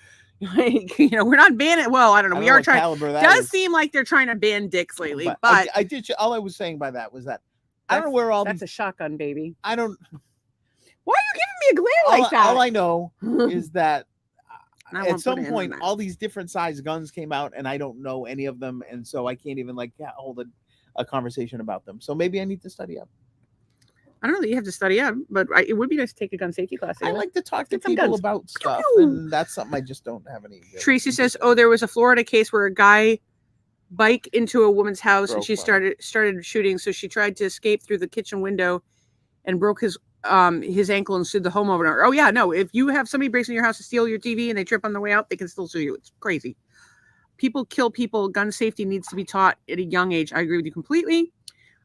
like, you know, we're not banning. Well, I don't know. We are trying. Does seem like they're trying to ban dicks lately, but I did. All I was saying by that was that I don't know where all that's these. a shotgun, baby. I don't. Why are you giving me a glare like that? All I know is that I at won't put some it in point my mouth. all these different size guns came out, and I don't know any of them, and so I can't even, like, hold a conversation about them. So maybe I need to study up. I don't know that you have to study up, but it would be nice to take a gun safety class. I like to talk to Get some people guns. about stuff, Pew! and that's something I just don't have any. Tracy says, "Oh, there was a Florida case where a guy bike into a woman's house, and Broke she one. started shooting. So she tried to escape through the kitchen window, and broke his ankle and sued the homeowner. Oh yeah, no. If you have somebody breaks in your house to steal your TV and they trip on the way out, they can still sue you. It's crazy. People kill people. Gun safety needs to be taught at a young age. I agree with you completely."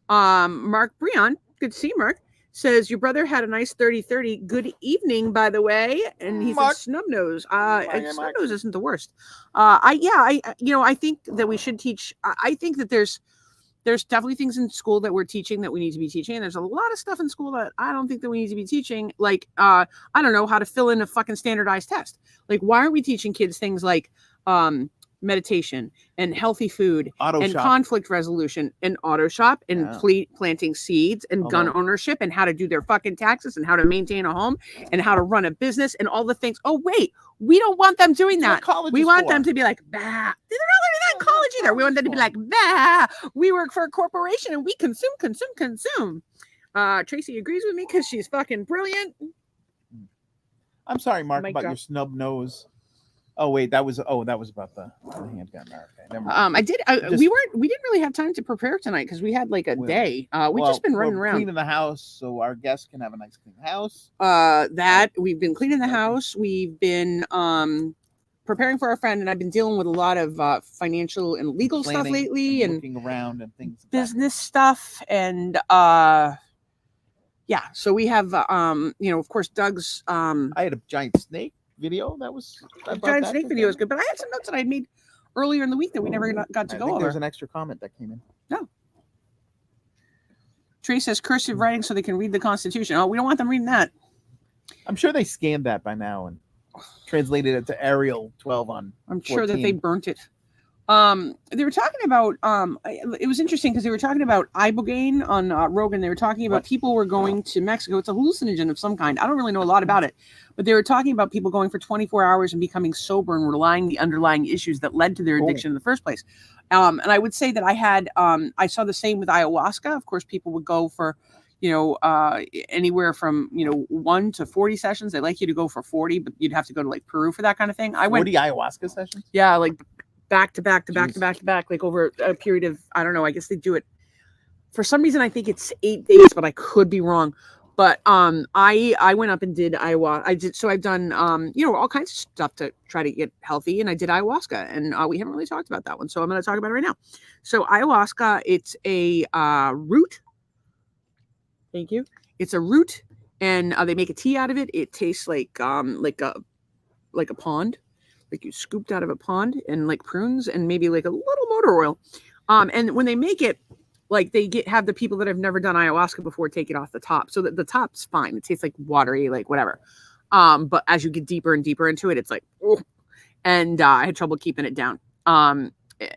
Mark Breon, good to see you, Mark, says your brother had a nice 30-30. Good evening, by the way. And he said snub nose. Snub nose isn't the worst. I think that we should teach. I think that there's definitely things in school that we're teaching that we need to be teaching. And there's a lot of stuff in school that I don't think that we need to be teaching. Like, I don't know how to fill in a fucking standardized test. Like, why aren't we teaching kids things like meditation and healthy food and conflict resolution and auto shop and planting seeds and gun ownership and how to do their fucking taxes and how to maintain a home and how to run a business and all the things? Oh, wait, we don't want them doing that. We want them to be like, bah. They're not learning that in college either. We want them to be like, bah. We work for a corporation and we consume. Tracy agrees with me because she's fucking brilliant. I'm sorry, Mark, about your snub nose. Oh wait, that was about the handgun. Okay, never mind. We didn't really have time to prepare tonight because we had like a day. We've just been running around cleaning the house so our guests can have a nice clean house. We've been cleaning the house. We've been preparing for our friend, and I've been dealing with a lot of financial and legal stuff lately, and looking around and things, business stuff, and so we have of course Doug's I had a giant snake video that was giant snake video is good, but I had some notes that I had made earlier in the week that we never got to go over. There's an extra comment that came in. No. Trey says cursive writing so they can read the Constitution. Oh, we don't want them reading that. I'm sure they scanned that by now and translated it to Arial 12 on. I'm sure that they burnt it. They were talking about it was interesting because they were talking about ibogaine on Rogan. They were talking about people were going to Mexico. It's a hallucinogen of some kind. I don't really know a lot about it, but they were talking about people going for 24 hours and becoming sober and relying the underlying issues that led to their addiction in the first place. And I would say that I saw the same with ayahuasca. Of course, people would go for anywhere from 1 to 40 sessions. They like you to go for 40, but you'd have to go to like Peru for that kind of thing. 40 ayahuasca sessions. Yeah, like back to back, like over a period of, I don't know, I guess they do it for some reason. I think it's 8 days, but I could be wrong. But I went up and did ayahuasca. So I've done all kinds of stuff to try to get healthy, and I did ayahuasca, and we haven't really talked about that one, so I'm going to talk about it right now. So ayahuasca, it's a root. Thank you. It's a root, and they make a tea out of it. It tastes like a pond. Like you scooped out of a pond, and like prunes and maybe like a little motor oil. And when they make it, like they have the people that have never done ayahuasca before take it off the top. So that the top's fine. It tastes like watery, like whatever. But as you get deeper and deeper into it, it's like, oh. And I had trouble keeping it down.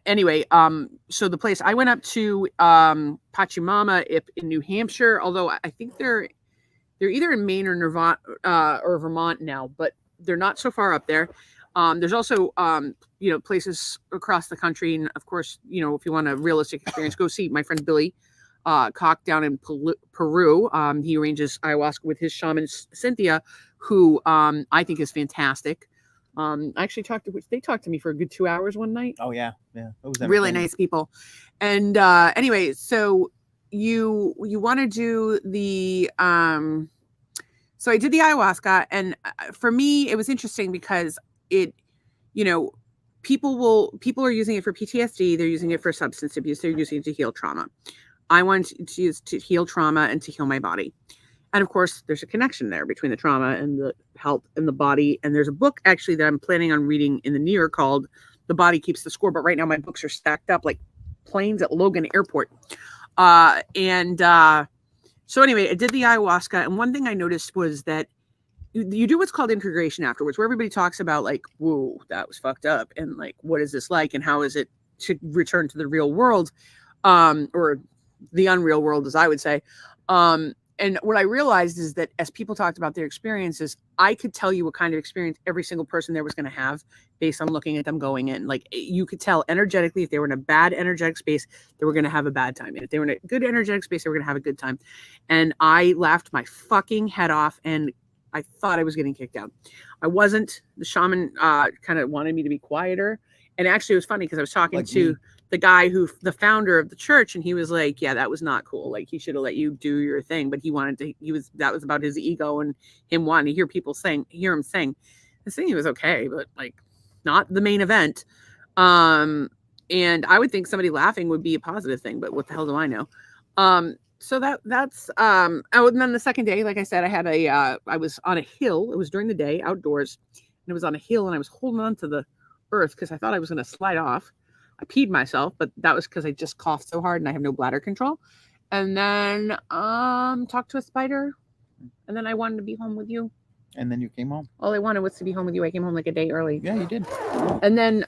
Anyway, so the place I went up to, Pachamama in New Hampshire, although I think they're either in Maine or Vermont now, but they're not so far up there. There's also, places across the country. And of course, if you want a realistic experience, go see my friend Billy Koch down in Peru. He arranges ayahuasca with his shaman, Cynthia, who I think is fantastic. I actually they talked to me for a good 2 hours one night. Oh yeah. It was really nice people. And anyway, so you want to do the so I did the ayahuasca, and for me it was interesting because it, people are using it for PTSD, they're using it for substance abuse, they're using it to heal trauma. I wanted to use to heal trauma and to heal my body. And of course, there's a connection there between the trauma and the health and the body. And there's a book actually that I'm planning on reading in the new year called The Body Keeps the Score. But right now my books are stacked up like planes at Logan Airport. So anyway, I did the ayahuasca. And one thing I noticed was that you do what's called integration afterwards, where everybody talks about like, whoa, that was fucked up. And like, what is this like? And how is it to return to the real world? Or the unreal world, as I would say. And what I realized is that as people talked about their experiences, I could tell you what kind of experience every single person there was going to have based on looking at them going in. Like you could tell energetically if they were in a bad energetic space, they were going to have a bad time. And if they were in a good energetic space, they were going to have a good time. And I laughed my fucking head off and I thought I was getting kicked out. I wasn't. The shaman kind of wanted me to be quieter. And actually it was funny because I was talking to the guy the founder of the church, and he was like, yeah, that was not cool. Like he should have let you do your thing, but that was about his ego and him wanting to hear him sing. The singing was okay, but like not the main event. And I would think somebody laughing would be a positive thing, but what the hell do I know? So that's and then the second day, like I said, I was on a hill. It was during the day outdoors, and it was on a hill, and I was holding on to the earth because I thought I was going to slide off. I peed myself, but that was because I just coughed so hard and I have no bladder control. And then talked to a spider, and then I wanted to be home with you. And then you came home. All I wanted was to be home with you. I came home like a day early. Yeah, you did. And then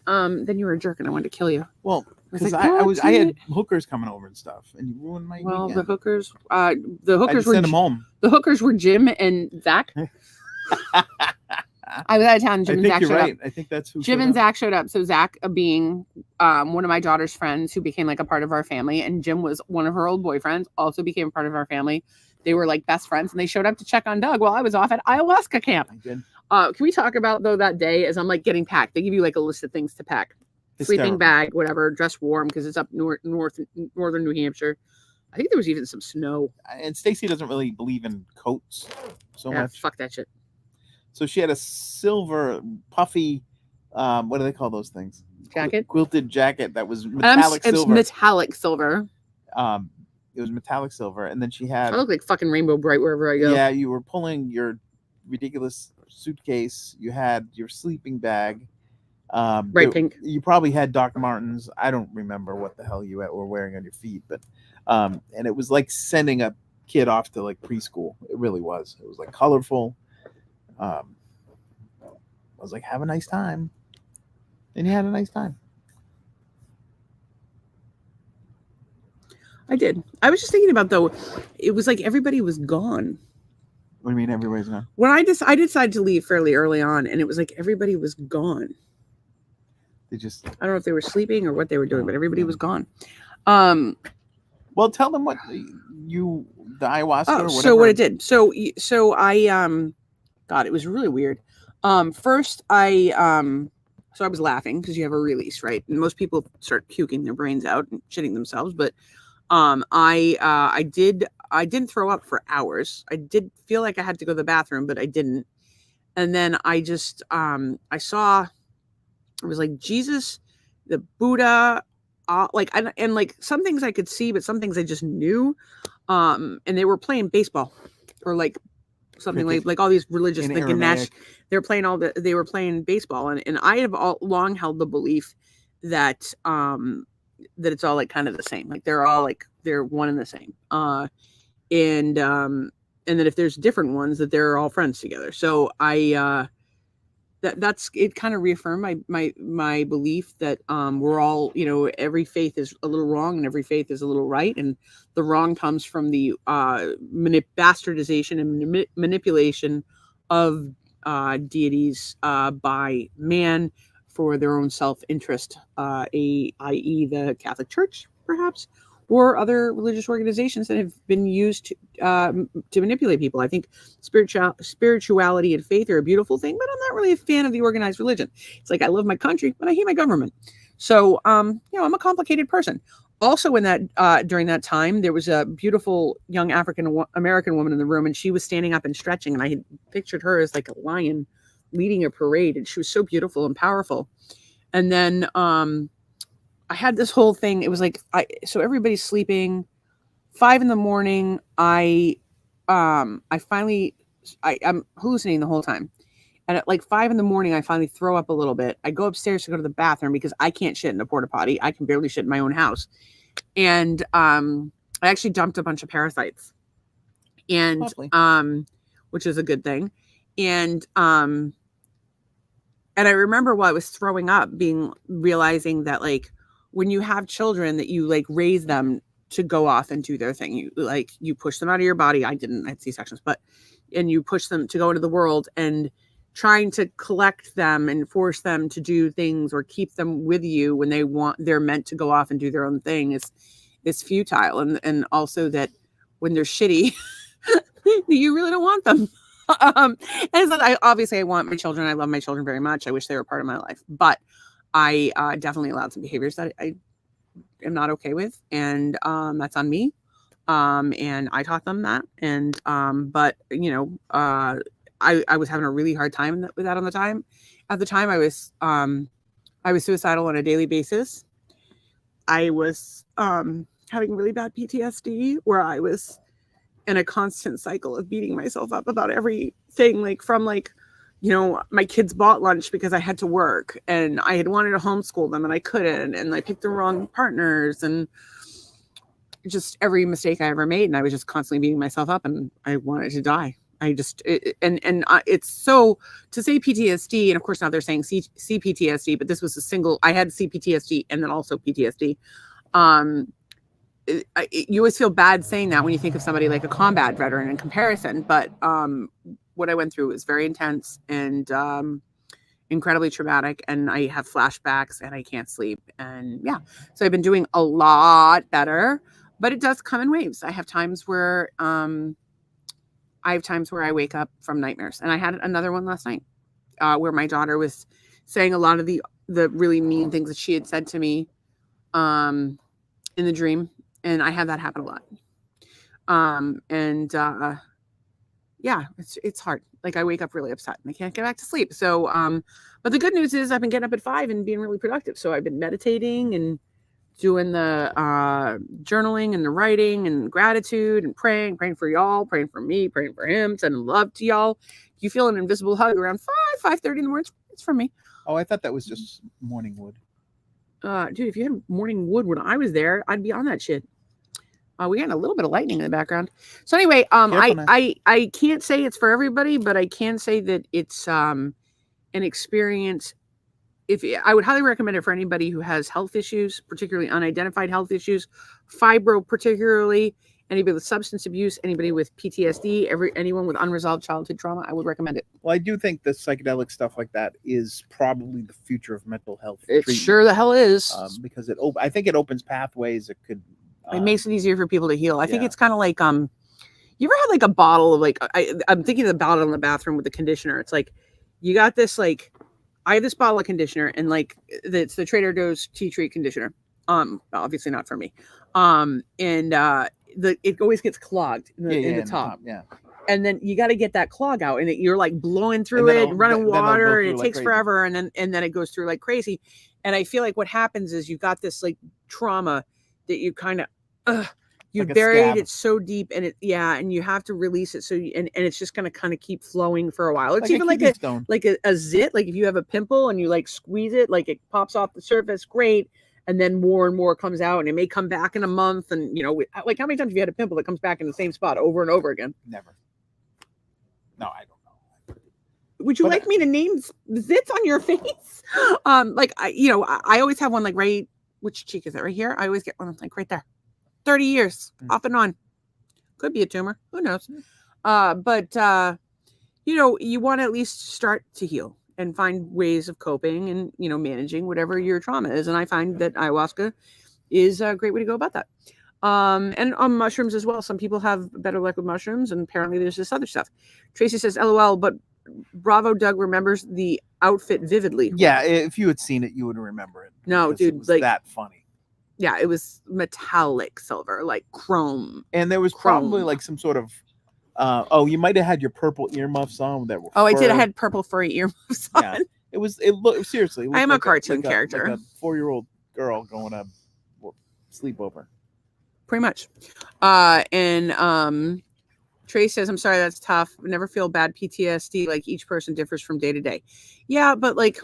you were a jerk, and I wanted to kill you. Well, because I had hookers coming over and stuff, and you ruined my weekend. The hookers were send them home. The hookers were Jim and Zach. I was out of town. And Jim and Zach showed up. I think that's who. Jim and Zach showed up. So Zach being one of my daughter's friends who became like a part of our family, and Jim was one of her old boyfriends, also became a part of our family. They were like best friends, and they showed up to check on Doug while I was off at ayahuasca camp. I did. Can we talk about though that day as I'm like getting packed? They give you like a list of things to pack: sleeping bag, whatever, dress warm because it's up northern New Hampshire. I think there was even some snow. And Stacy doesn't really believe in coats so much. Fuck that shit. So she had a silver puffy, what do they call those things? Jacket? Quilted jacket that was metallic silver. It's metallic silver. It was metallic silver. And then she had... I look like fucking Rainbow Bright wherever I go. Yeah, you were pulling your ridiculous suitcase. You had your sleeping bag. Bright pink. You probably had Doc Martens. I don't remember what the hell you were wearing on your feet. But and it was like sending a kid off to like preschool. It really was. It was like colorful. I was like, have a nice time. And you had a nice time. I did. I was just thinking about though, it was like everybody was gone. What do you mean everybody's gone? When I decided to leave fairly early on, and it was like everybody was gone. They just... I don't know if they were sleeping or what they were doing, but everybody was gone. Well, tell them what the ayahuasca or whatever. So what it did. So I God, it was really weird. First so I was laughing because you have a release, right? And most people start puking their brains out and shitting themselves, but I didn't throw up for hours. I did feel like I had to go to the bathroom, but I didn't. And then I just I saw it was like Jesus, the Buddha, and like some things I could see, but some things I just knew. And they were playing baseball or like something like all these religious like Ganesh. They were playing baseball, and I have long held the belief that that it's all like kind of the same. Like they're all like they're one and the same. And that if there's different ones, that they're all friends together. So that's it. Kind of reaffirmed my belief that we're all, every faith is a little wrong and every faith is a little right, and the wrong comes from the bastardization and manipulation of deities by man for their own self-interest, i.e. the Catholic Church, perhaps, or other religious organizations that have been used to manipulate people. I think spirituality and faith are a beautiful thing, but I'm not really a fan of the organized religion. It's like I love my country, but I hate my government. So, I'm a complicated person. Also, in that during that time, there was a beautiful young African American woman in the room, and she was standing up and stretching, and I had pictured her as like a lion leading a parade, and she was so beautiful and powerful. And then I had this whole thing. It was like so everybody's sleeping. 5 a.m. I'm hallucinating the whole time. And at like 5 a.m, I finally throw up a little bit. I go upstairs to go to the bathroom because I can't shit in a porta potty. I can barely shit in my own house. And I actually dumped a bunch of parasites, and which is a good thing. And I remember while I was throwing up, realizing that like when you have children, that you like raise them to go off and do their thing. You push them out of your body. I had C-sections, and you push them to go into the world, and trying to collect them and force them to do things or keep them with you when they're meant to go off and do their own thing is futile. And also that when they're shitty, you really don't want them. And it's like, I want my children. I love my children very much. I wish they were part of my life, but I definitely allowed some behaviors that I am not okay with. And that's on me. And I taught them that. And, but I was having a really hard time with that At the time, I was suicidal on a daily basis. I was having really bad PTSD, where I was in a constant cycle of beating myself up about everything, like from my kids bought lunch because I had to work, and I had wanted to homeschool them and I couldn't, and I picked the wrong partners, and just every mistake I ever made. And I was just constantly beating myself up, and I wanted to die. It's so to say PTSD, and of course now they're saying CPTSD, but this was I had CPTSD and then also PTSD. You always feel bad saying that when you think of somebody like a combat veteran in comparison, but what I went through was very intense and incredibly traumatic, and I have flashbacks and I can't sleep, and so I've been doing a lot better, but it does come in waves. I have times where I wake up from nightmares, and I had another one last night where my daughter was saying a lot of the really mean things that she had said to me in the dream, and I had that happen a lot. It's hard. Like I wake up really upset and I can't get back to sleep. So, but the good news is I've been getting up at 5 and being really productive. So I've been meditating and doing the journaling and the writing and gratitude and praying for y'all, praying for me, praying for him, sending love to y'all. If you feel an invisible hug around 5:30 in the morning, it's from me. Oh, I thought that was just morning wood. Dude, if you had morning wood when I was there, I'd be on that shit. We had a little bit of lightning in the background. So anyway, I can't say it's for everybody, but I can say that it's an experience. I would highly recommend it for anybody who has health issues, particularly unidentified health issues, fibro particularly, anybody with substance abuse, anybody with PTSD, anyone with unresolved childhood trauma. I would recommend it. Well, I do think the psychedelic stuff like that is probably the future of mental health. It sure the hell is. Because I think it opens pathways that could. It makes it easier for people to heal. I think it's kind of like you ever had like a bottle of I'm thinking of the bottle in the bathroom with the conditioner. It's like you got this I have this bottle of conditioner, and it's the Trader Joe's tea tree conditioner. Obviously not for me. It always gets clogged in the top. Yeah. And then you got to get that clog out, and you're like blowing through it, running water, and it takes forever, and then it goes through like crazy. And I feel like what happens is you got this like trauma that you kind of you like buried it so deep, and and you have to release it. So and it's just going to kind of keep flowing for a while. It's even like a zit. Like if you have a pimple and you like squeeze it, like it pops off the surface, great. And then more and more comes out, and it may come back in a month. And like how many times have you had a pimple that comes back in the same spot over and over again? Never. No, I don't know. Would you like me to name zits on your face? I always have one like right. Which cheek is it? Right here? I always get one like right there. 30 years off and on. Could be a tumor. Who knows? you want to at least start to heal and find ways of coping and, managing whatever your trauma is. And I find that ayahuasca is a great way to go about that. And on mushrooms as well. Some people have better luck with mushrooms, and apparently there's this other stuff. Tracy says, LOL, but Bravo Doug remembers the outfit vividly. Yeah, if you had seen it, you would remember it. No, dude, it was that funny. Yeah, it was metallic silver, like chrome. And there was probably like some sort of you might have had your purple earmuffs on that were I did. I had purple furry earmuffs on. Yeah, it looked seriously. I am like a cartoon character. Like a 4-year-old girl going to sleepover. Pretty much. And Trey says, I'm sorry, that's tough. Never feel bad. PTSD, like each person differs from day to day. Yeah, but like,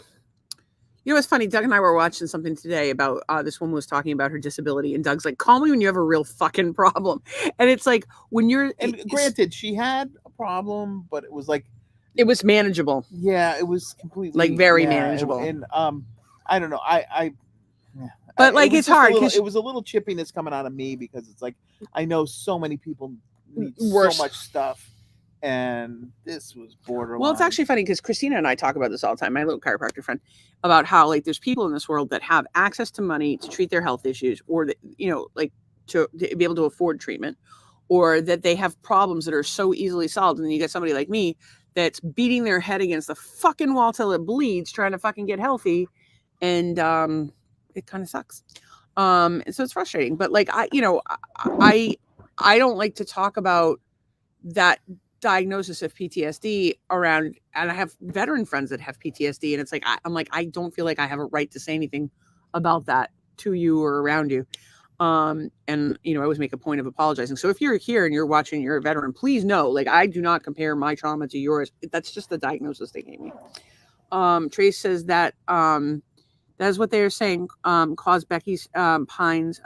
it's funny. Doug and I were watching something today about this woman was talking about her disability, and Doug's like, call me when you have a real fucking problem. And it's like, when you're. And granted, she had a problem, but it was like. It was manageable. Yeah, it was completely. Like very manageable. And I don't know. But like, it's hard. It was a little chippiness coming out of me because it's like, I know so many people need so much stuff, and this was borderline. Well, it's actually funny because Christina and I talk about this all the time, my little chiropractor friend, about how like there's people in this world that have access to money to treat their health issues, or that, like to be able to afford treatment, or that they have problems that are so easily solved. And then you get somebody like me that's beating their head against the fucking wall till it bleeds, trying to fucking get healthy, and it kind of sucks. And so it's frustrating. But like I don't like to talk about that diagnosis of PTSD around, and I have veteran friends that have PTSD, and it's like I'm like, I don't feel like I have a right to say anything about that to you or around you. And I always make a point of apologizing. So if you're here and you're watching, you're a veteran, please know, like, I do not compare my trauma to yours. That's just the diagnosis they gave me. Trace says that that's what they are saying caused Becky's Pine's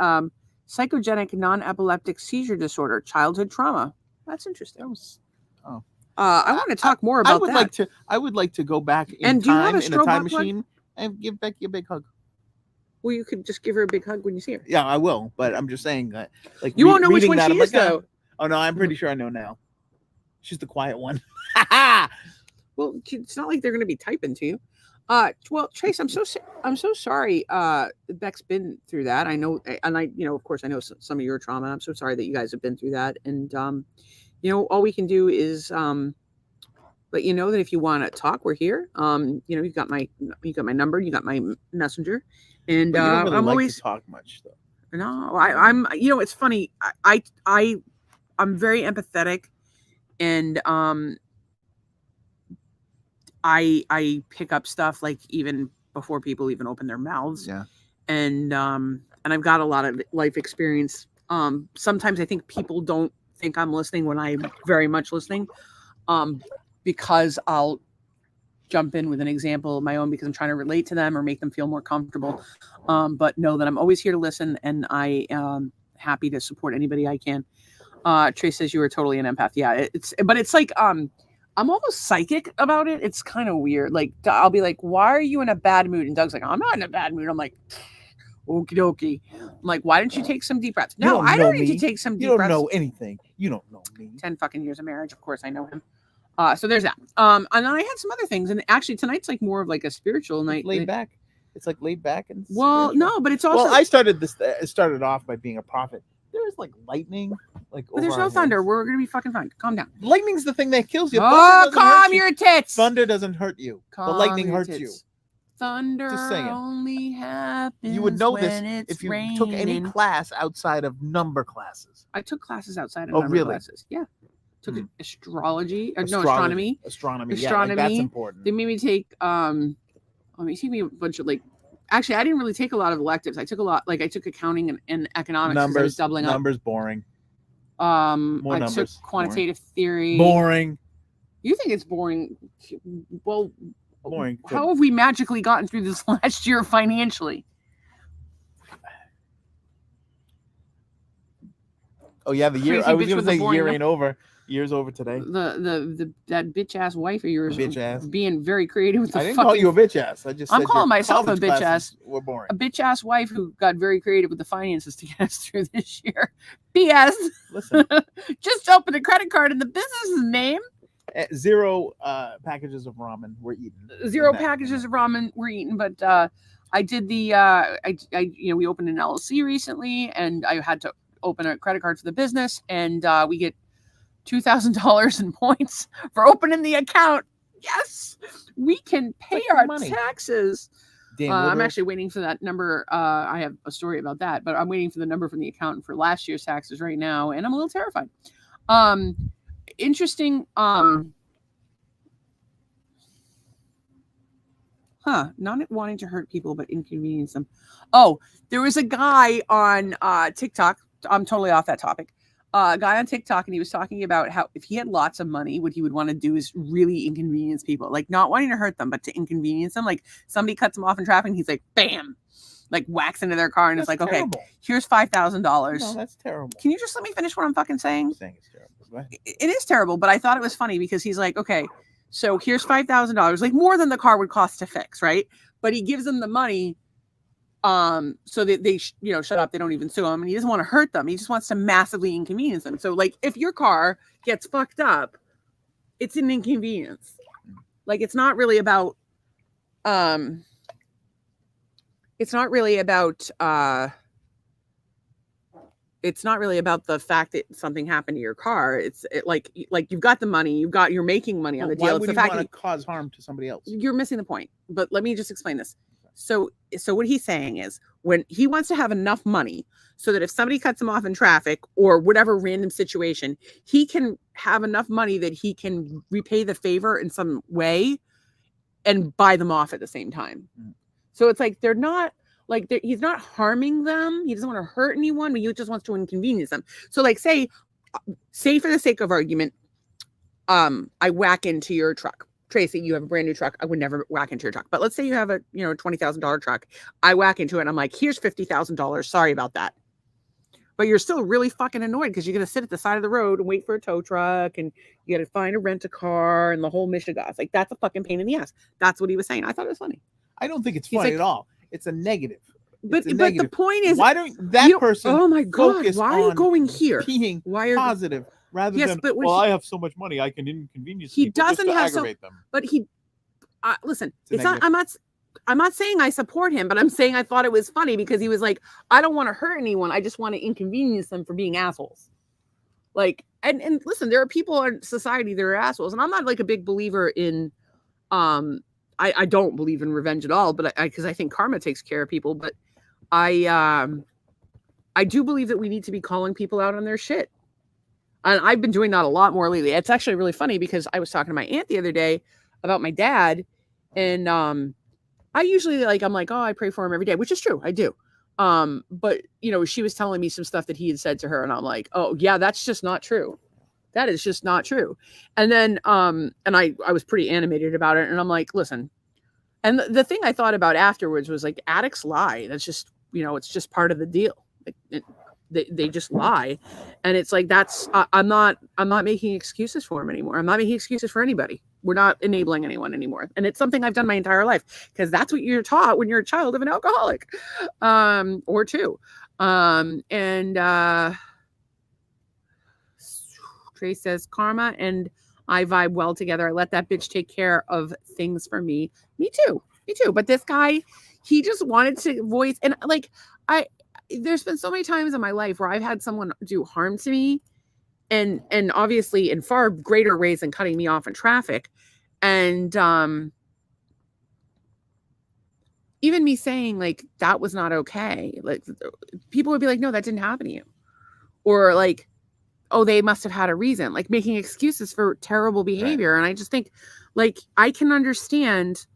psychogenic non-epileptic seizure disorder, childhood trauma. That's interesting. I want to talk more about that. I would like to go back in time in a time machine and give Becky a big hug. Well, you could just give her a big hug when you see her. Yeah, I will. But I'm just saying that, like, you won't know which one she is, though. Oh no, I'm pretty sure I know now. She's the quiet one. Well, it's not like they're going to be typing to you. Well, Trace, I'm so sorry. Beck's been through that. I know, and of course, I know some of your trauma. I'm so sorry that you guys have been through that. And all we can do is let you know that if you want to talk, we're here. You've got my number, you got my messenger, and you don't really I'm like always to talk much though. No, I'm. It's funny. I'm very empathetic, and I pick up stuff like even before people even open their mouths. Yeah. And I've got a lot of life experience. Sometimes I think people don't think I'm listening when I'm very much listening. Because I'll jump in with an example of my own because I'm trying to relate to them or make them feel more comfortable. But know that I'm always here to listen, and I am happy to support anybody I can. Trace says you are totally an empath. Yeah, it's like I'm almost psychic about it. It's kind of weird. Like, I'll be like, why are you in a bad mood? And Doug's like, I'm not in a bad mood. I'm like, okie dokie. I'm like, why didn't you take some deep breaths? No, I don't need to take some deep breaths. You don't know anything. You don't know me. 10 fucking years of marriage. Of course I know him. So there's that. And then I had some other things. And actually tonight's like more of like a spiritual night. Laid back. It's like laid back. And well, no, but it's also. Well, I started off by being a prophet. There's like lightning, like. But there's no thunder. We're gonna be fucking fine. Calm down. Lightning's the thing that kills you. Oh, calm your tits. Thunder doesn't hurt you. The lightning hurts you. Thunder only happens. You would know this if you raining. took any class outside of number classes. I took classes outside of number classes. Yeah. Took astronomy. Astronomy. Yeah, like that's important. They made me take take me a bunch of like. Actually, I didn't really take a lot of electives. I took accounting and economics. Numbers, I was doubling up. Numbers boring. I took quantitative theory. Boring. You think it's boring? Well, boring. How have we magically gotten through this last year financially? Oh yeah, the year. I was going to say year ain't over. Year's over today. That bitch ass wife of yours, bitch ass, being very creative with the. I didn't call you a bitch ass. I'm calling myself a bitch ass. We're boring. A bitch ass wife who got very creative with the finances to get us through this year. P.S. Listen, just opened a credit card in the business's name. 0 packages of ramen were eaten. 0 packages of ramen were eaten, but I did the we opened an LLC recently, and I had to open a credit card for the business, and we get $2,000 in points for opening the account. Yes, we can pay our taxes. I'm actually waiting for that number. I have a story about that, but I'm waiting for the number from the accountant for last year's taxes right now, and I'm a little terrified. Interesting. Not wanting to hurt people, but inconvenience them. Oh, there was a guy on TikTok. I'm totally off that topic. A guy on TikTok, and he was talking about how if he had lots of money, what he would want to do is really inconvenience people, like not wanting to hurt them, but to inconvenience them. Like somebody cuts him off in traffic, and he's like, bam, like whacks into their car, and it's like, terrible. Okay, here's $5,000. No, that's terrible. Can you just let me finish what I'm fucking saying? I'm saying it's terrible. Go ahead. It is terrible, but I thought it was funny because he's like, okay, so here's $5,000, like more than the car would cost to fix, right? But he gives them the money so that they shut up, they don't even sue him, and he doesn't want to hurt them. He just wants to massively inconvenience them. So like if your car gets fucked up, it's an inconvenience. Like it's not really about the fact that something happened to your car. It's like you've got the money, you're making money on the deal. Why it's would the you fact want to cause harm to somebody else? You're missing the point. But let me just explain this. So what he's saying is when he wants to have enough money so that if somebody cuts him off in traffic or whatever random situation, he can have enough money that he can repay the favor in some way and buy them off at the same time. So it's like they're not like he's not harming them. He doesn't want to hurt anyone, but he just wants to inconvenience them. So like say for the sake of argument, I whack into your truck. Tracy, you have a brand new truck. I would never whack into your truck. But let's say you have a $20,000 truck. I whack into it and I'm like, here's $50,000. Sorry about that. But you're still really fucking annoyed because you're going to sit at the side of the road and wait for a tow truck and you got to find a rent a car and the whole mishigas. Like that's a fucking pain in the ass. That's what he was saying. I thought it was funny. I don't think it's funny at all. It's a negative. But the point is, why don't that person? Oh my God! Why are you going here? Being positive rather than I have so much money I can inconvenience. He doesn't have aggravate them. But he listen. It's not. I'm not saying I support him, but I'm saying I thought it was funny because he was like, I don't want to hurt anyone. I just want to inconvenience them for being assholes. Like, and listen, there are people in society that are assholes, and I'm not like a big believer in I don't believe in revenge at all, but because I think karma takes care of people. But I do believe that we need to be calling people out on their shit. And I've been doing that a lot more lately. It's actually really funny because I was talking to my aunt the other day about my dad. And I usually I'm like, oh, I pray for him every day, which is true. I do. But she was telling me some stuff that he had said to her. And I'm like, oh yeah, that's just not true. That is just not true. And then, and I was pretty animated about it. And I'm like, listen, and the thing I thought about afterwards was like addicts lie. That's just, it's just part of the deal. Like, they just lie. And it's like, I'm not making excuses for him anymore. I'm not making excuses for anybody. We're not enabling anyone anymore. And it's something I've done my entire life because that's what you're taught when you're a child of an alcoholic, or two. Trey says karma and I vibe well together. I let that bitch take care of things for me. Me too. But this guy, he just wanted to voice, and like there's been so many times in my life where I've had someone do harm to me and obviously in far greater ways than cutting me off in traffic. And even me saying like that was not okay. Like people would be like, no, that didn't happen to you. Or like, oh, they must have had a reason, like making excuses for terrible behavior. Right. And I just think like, I can understand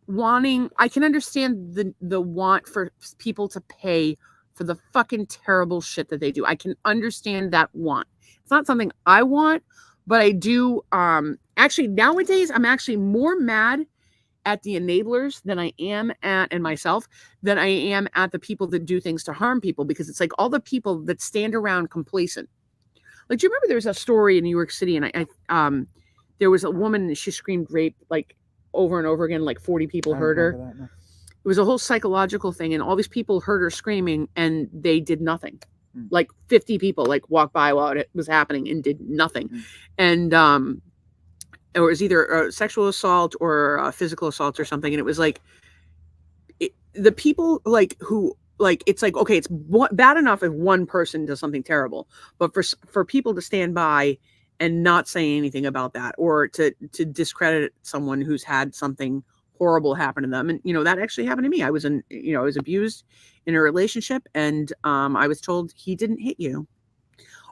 the want for people to pay for the fucking terrible shit that they do. I can understand that want. It's not something I want, but I do. Actually nowadays, I'm actually more mad at the enablers than I am and myself than I am at the people that do things to harm people, because it's like all the people that stand around complacent. Like, do you remember there was a story in New York City, and I there was a woman, she screamed rape like over and over again, like 40 people heard her. That, no. It was a whole psychological thing, and all these people heard her screaming, and they did nothing. Like 50 people like walked by while it was happening and did nothing. And or it was either a sexual assault or a physical assault or something. And it was like, the people like who, like, it's like, okay, it's bad enough if one person does something terrible, but for people to stand by and not say anything about that, or to discredit someone who's had something horrible happen to them. And, that actually happened to me. I was I was abused in a relationship, and I was told, he didn't hit you.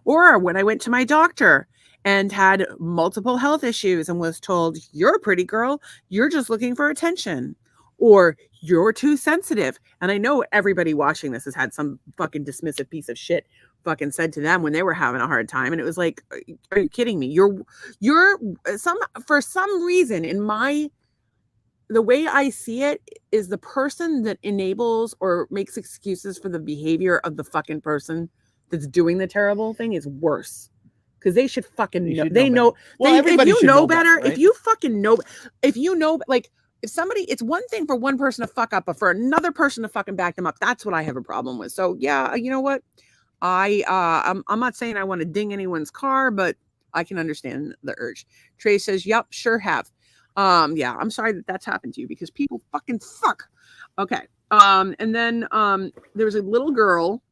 Or when I went to my doctor and had multiple health issues and was told, you're a pretty girl, you're just looking for attention, or you're too sensitive. And I know everybody watching this has had some fucking dismissive piece of shit fucking said to them when they were having a hard time. And it was like, are you kidding me? For some reason the way I see it is the person that enables or makes excuses for the behavior of the fucking person that's doing the terrible thing is worse. Because they should fucking know. They know. If you know better, right? If you fucking know, like, if somebody, it's one thing for one person to fuck up, but for another person to fucking back them up, that's what I have a problem with. So yeah, you know what? I'm not saying I want to ding anyone's car, but I can understand the urge. Trey says, "Yep, sure have." Yeah, I'm sorry that's happened to you, because people fucking suck. Okay. And then there was a little girl,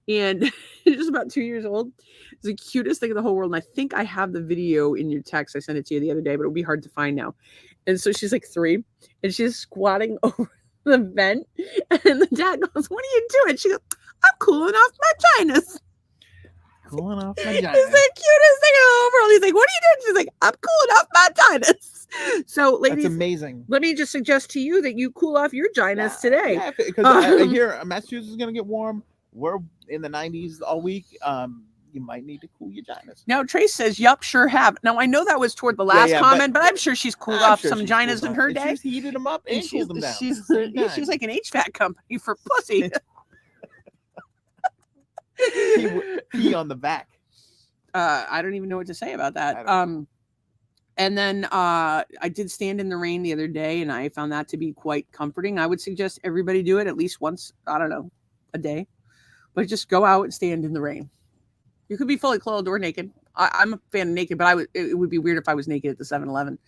and she's just about 2 years old. It's the cutest thing in the whole world. And I think I have the video in your text. I sent it to you the other day, but it'll be hard to find now. And so she's like 3, and she's squatting over the vent. And the dad goes, "What are you doing?" She goes, "I'm cooling off my vaginas." Cooling off my vaginas. It's the cutest thing in the whole world. He's like, "What are you doing?" She's like, "I'm cooling off my vaginas." So, ladies, that's amazing. Let me just suggest to you that you cool off your vaginas today. Yeah, because I hear Massachusetts is going to get warm. We're in the 90s all week. You might need to cool your vaginas. Now, Trace says, "Yup, sure have." Now, I know that was toward the last comment, but I'm sure she's cooled off some vaginas in her day. She's heated them up and cooled them down. She's like an HVAC company for pussy. Pee on the back. I don't even know what to say about that. And then I did stand in the rain the other day, and I found that to be quite comforting. I would suggest everybody do it at least once, I don't know, a day. But just go out and stand in the rain. You could be fully clothed or naked. I'm a fan of naked, but it would be weird if I was naked at the 7-Eleven.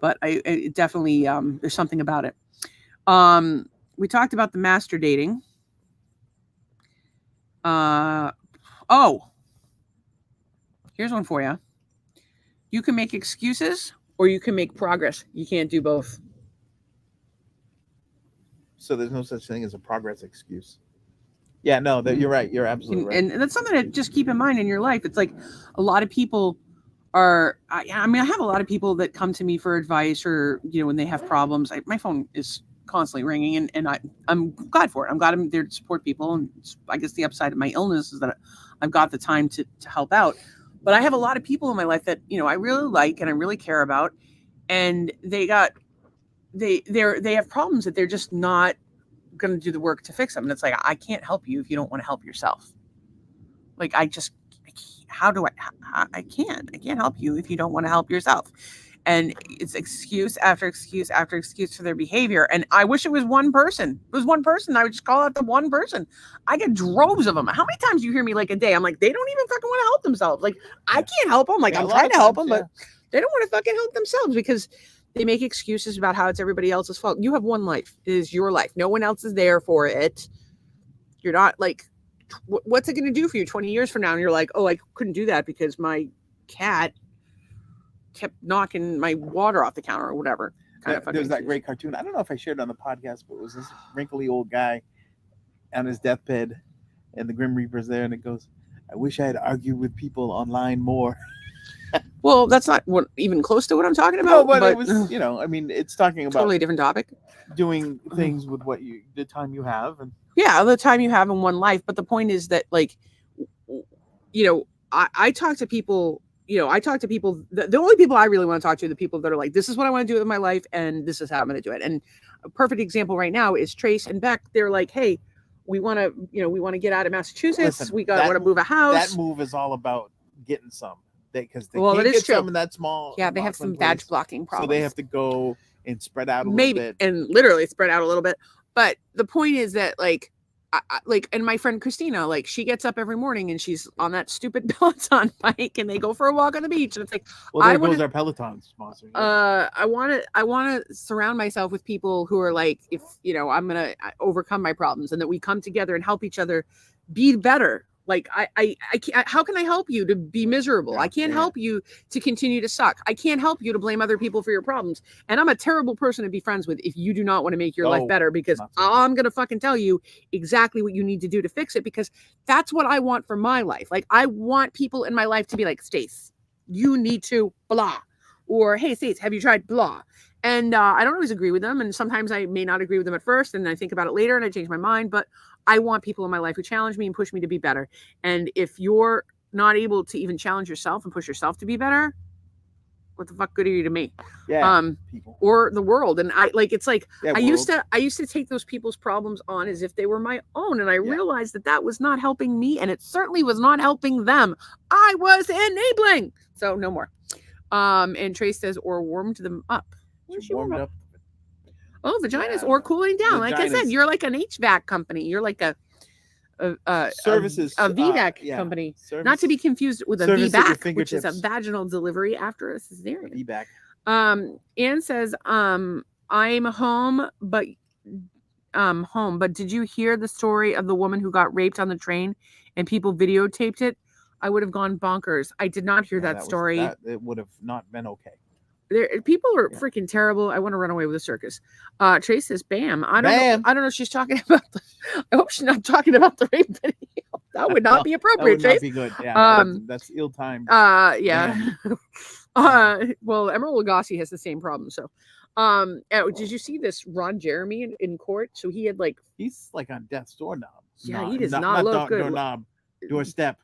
But it definitely, there's something about it. We talked about the master dating. Here's one for you. You can make excuses or you can make progress. You can't do both. So there's no such thing as a progress excuse. Yeah, no, you're right. You're absolutely right. And that's something to just keep in mind in your life. It's like a lot of people I have a lot of people that come to me for advice, or, when they have problems. My phone is constantly ringing, and I'm glad for it. I'm glad I'm there to support people. And I guess the upside of my illness is that I've got the time to help out. But I have a lot of people in my life that, I really like and I really care about. And they have problems that they're just not going to do the work to fix them. And it's like, I can't help you if you don't want to help yourself. Like, I can't help you if you don't want to help yourself. And it's excuse after excuse after excuse for their behavior. And I wish it was one person. If it was one person, I would just call out the one person. I get droves of them. How many times do you hear me like a day? I'm like, they don't even fucking want to help themselves. Like, I can't help them. Like, I'm trying to help them, but they don't want to fucking help themselves because they make excuses about how it's everybody else's fault. You have one life. It is your life. No one else is there for it. You're not like, what's it going to do for you 20 years from now? And you're like, oh, I couldn't do that because my cat kept knocking my water off the counter or whatever. There's that great cartoon. I don't know if I shared it on the podcast, but it was this wrinkly old guy on his deathbed, and the Grim Reaper's there, and it goes, "I wish I had argued with people online more." Well, that's not even close to what I'm talking about. No, but it was, it's talking about totally different topic. Doing things with the time you have, and the time you have in one life. But the point is that, like, I talk to people. The only people I really want to talk to are the people that are like, this is what I want to do with my life, and this is how I'm going to do it. And a perfect example right now is Trace and Beck. They're like, hey, we want to get out of Massachusetts. Listen, we want to move a house. That move is all about getting some. Because they can't get some in that small. Yeah, they have some badge blocking problems. So they have to go and spread out a little bit. And literally spread out a little bit. But the point is that, like, like, and my friend Christina, like, she gets up every morning and she's on that stupid Peloton bike and they go for a walk on the beach. And it's like, well, there goes our Peloton sponsor. I want to surround myself with people who are like, if, you know, I'm going to overcome my problems and that we come together and help each other be better. Like, I can't, how can I help you to be miserable? I can't help you to continue to suck. I can't help you to blame other people for your problems. And I'm a terrible person to be friends with if you do not want to make your life better, because I'm going to fucking tell you exactly what you need to do to fix it, because that's what I want for my life. Like, I want people in my life to be like, Stace, you need to blah. Or, hey, Stace, have you tried blah? And I don't always agree with them. And sometimes I may not agree with them at first. And I think about it later and I change my mind. But I want people in my life who challenge me and push me to be better. And if you're not able to even challenge yourself and push yourself to be better, what the fuck good are you to me? People. Or the world. And I like, it's like, I used to take those people's problems on as if they were my own. And I realized that was not helping me. And it certainly was not helping them. I was enabling. So no more. And Trace says, or warmed them up. She warmed up. Oh, vaginas or cooling down. Vaginas. Like I said, you're like an HVAC company. You're like a services, a VVAC company. Service, not to be confused with a VBAC, which is a vaginal delivery after a cesarean. VBAC. Anne says, I'm home, but did you hear the story of the woman who got raped on the train and people videotaped it? I would have gone bonkers. I did not hear that story. It would have not been okay. People are freaking terrible. I want to run away with a circus. Trace says, "Bam." I don't know if she's talking about. I hope she's not talking about the rape video. That would not be appropriate. That would not be good. Yeah, that's ill-timed. Yeah. Well, Emerald Lagasse has the same problem. So, did you see this Ron Jeremy in court? So he had he's like on death's doorknob. Yeah, he does not look good. Doorstep.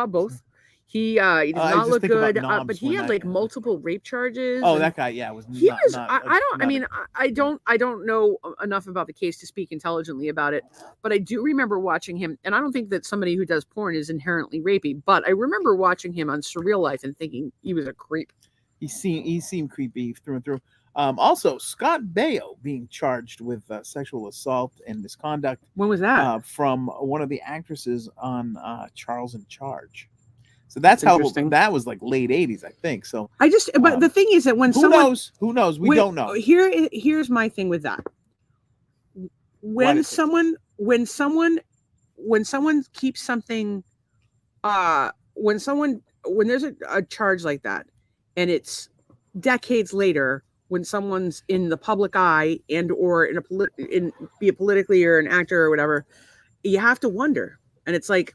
Both. He does not look good, but he had multiple rape charges. Oh, that guy, was. I don't know enough about the case to speak intelligently about it, but I do remember watching him, and I don't think that somebody who does porn is inherently rapey, but I remember watching him on Surreal Life and thinking he was a creep. He seemed creepy through and through. Also, Scott Baio being charged with sexual assault and misconduct. When was that? From one of the actresses on Charles in Charge. So that's how that was like late 80s, I think. So but the thing is that when who knows? We don't know. Here's my thing with that. When someone keeps something, when there's a charge like that, and it's decades later, when someone's in the public eye and or be a politically or an actor or whatever, you have to wonder. And it's like,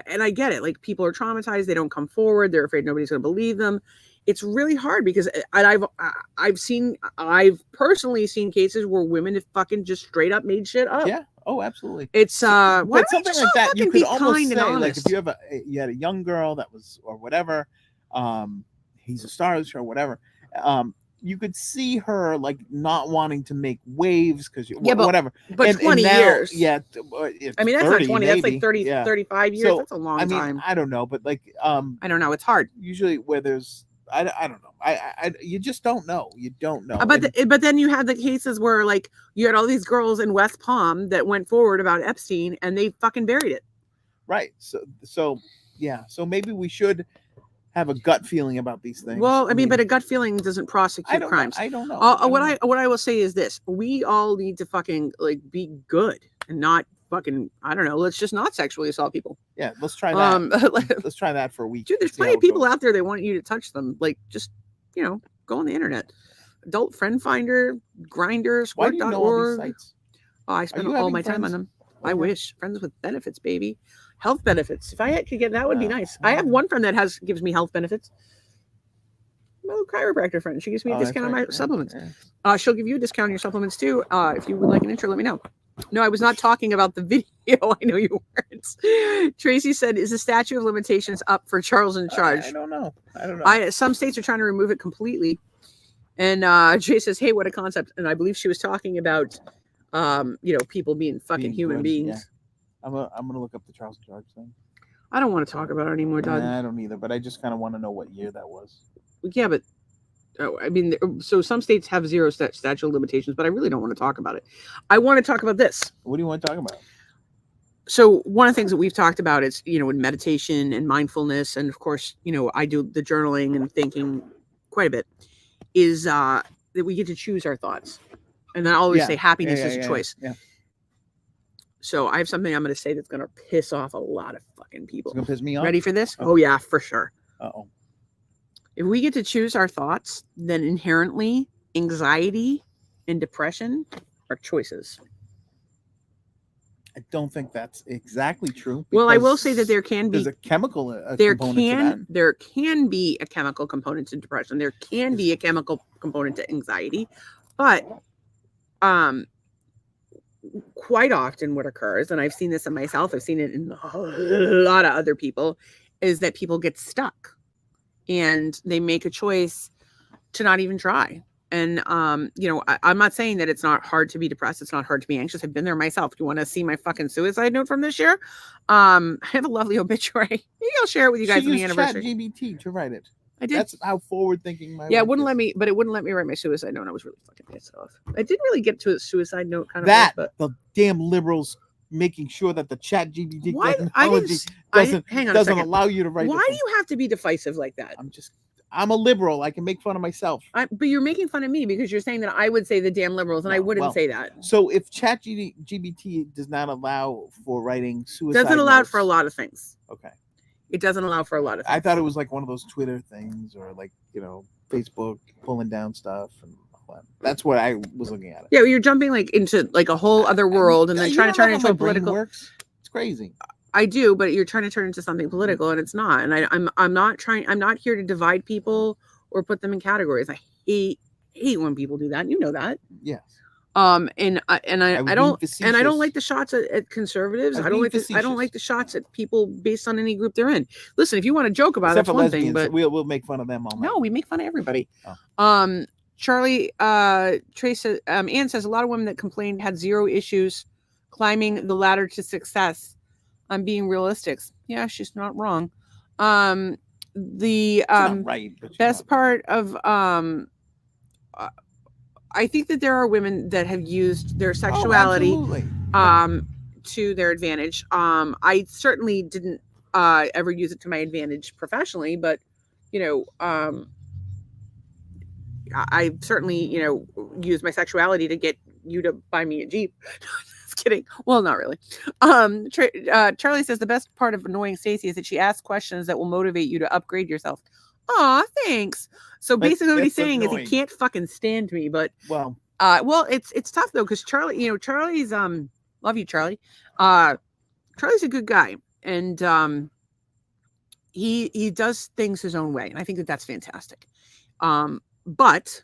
and I get it. Like, people are traumatized. They don't come forward. They're afraid nobody's going to believe them. It's really hard because I've personally seen cases where women have fucking just straight up made shit up. Yeah. Oh, absolutely. It's but something like that you could almost say, like, if you had a young girl that was, or whatever, he's a star of the show, whatever, you could see her like not wanting to make waves because whatever. But 20 years. Yeah. I mean, that's 30, not 20. Maybe. That's like 30, 35 years. So, that's a long time. I don't know, but like, I don't know. It's hard. Usually where there's, I don't know. You just don't know. You don't know. But then you had the cases where like you had all these girls in West Palm that went forward about Epstein and they fucking buried it. Right. So yeah. So maybe we should have a gut feeling about these things. Well, I mean, but a gut feeling doesn't prosecute crimes. I don't know. What I will say is this: we all need to fucking be good and not fucking. I don't know. Let's just not sexually assault people. Yeah, let's try that. Let's try that for a week. Dude, there's plenty of people out there that want you to touch them. Like, just go on the internet. Adult Friend Finder, Grindr, Squirt.org. Why do you know all these sites? Oh, I spend all my time on them. I wish. Friends with benefits, baby. Health benefits. If I could get that, would be nice. I have one friend that gives me health benefits. My little chiropractor friend. She gives me a discount on my supplements. Yeah. She'll give you a discount on your supplements too. If you would like an intro, let me know. No, I was not talking about the video. I know you weren't. Tracy said, "Is the statute of limitations up for Charles in Charge?" I don't know. Some states are trying to remove it completely. And Jay says, "Hey, what a concept!" And I believe she was talking about, people being fucking human beings. Yeah. I'm gonna look up the Charles in Charge thing. I don't want to talk about it anymore, Doug. I don't either, but I just kind of want to know what year that was. Yeah, but so some states have zero statute of limitations, but I really don't want to talk about it. I want to talk about this. What do you want to talk about? So one of the things that we've talked about is, in meditation and mindfulness, and of course, I do the journaling and thinking quite a bit, is that we get to choose our thoughts. And I always say happiness is a choice. Yeah. So I have something I'm going to say that's going to piss off a lot of fucking people. It's going to piss me off? Ready for this? Oh. Oh yeah, for sure. Uh-oh. If we get to choose our thoughts, then inherently anxiety and depression are choices. I don't think that's exactly true. Well, I will say that there can be there's a chemical there component can be a chemical component to depression. There can be a chemical component to anxiety, but quite often what occurs, and I've seen this in myself, I've seen it in a lot of other people, is that people get stuck and they make a choice to not even try. And, I'm not saying that it's not hard to be depressed. It's not hard to be anxious. I've been there myself. Do you want to see my fucking suicide note from this year? I have a lovely obituary. Maybe I'll share it with you guys on the anniversary. ChatGPT to write it. I did. That's how forward thinking my it wouldn't let me, but it wouldn't let me write my suicide note. I was really fucking pissed off. I didn't really get to a suicide note kind of that, but the damn liberals making sure that the ChatGPT technology doesn't allow you to write. Why do you have to be divisive like that? I'm a liberal. I can make fun of myself. But you're making fun of me because you're saying that I would say the damn liberals, and I wouldn't say that. So if ChatGPT does not allow for writing suicide, doesn't allow for a lot of things. Okay. It doesn't allow for a lot of things. I thought it was like one of those Twitter things, or like Facebook pulling down stuff, and all that. That's what I was looking at. Yeah, you're jumping like into like a whole other world, and then trying to turn it into a political. Works. It's crazy. I do, but you're trying to turn it into something political, and it's not. And I'm not here to divide people or put them in categories. I hate when people do that. You know that. Yes. And I don't like the shots at conservatives. I don't like the shots at people based on any group they're in. Listen, if you want to joke about it, that's one thing, but we'll make fun of them all night. No, we make fun of everybody. Oh. Charlie Trace Ann says a lot of women that complained had zero issues climbing the ladder to success. I'm being realistic. Yeah, she's not wrong. The best part of I think that there are women that have used their sexuality to their advantage. I certainly didn't ever use it to my advantage professionally, but I certainly use my sexuality to get you to buy me a Jeep. Just kidding. Well, not really. Charlie says the best part of annoying Stacey is that she asks questions that will motivate you to upgrade yourself. Aw, thanks. So basically what he's saying is he can't fucking stand me, but it's tough though, because Charlie, Charlie's love you, Charlie. Charlie's a good guy, and he does things his own way, and I think that that's fantastic. But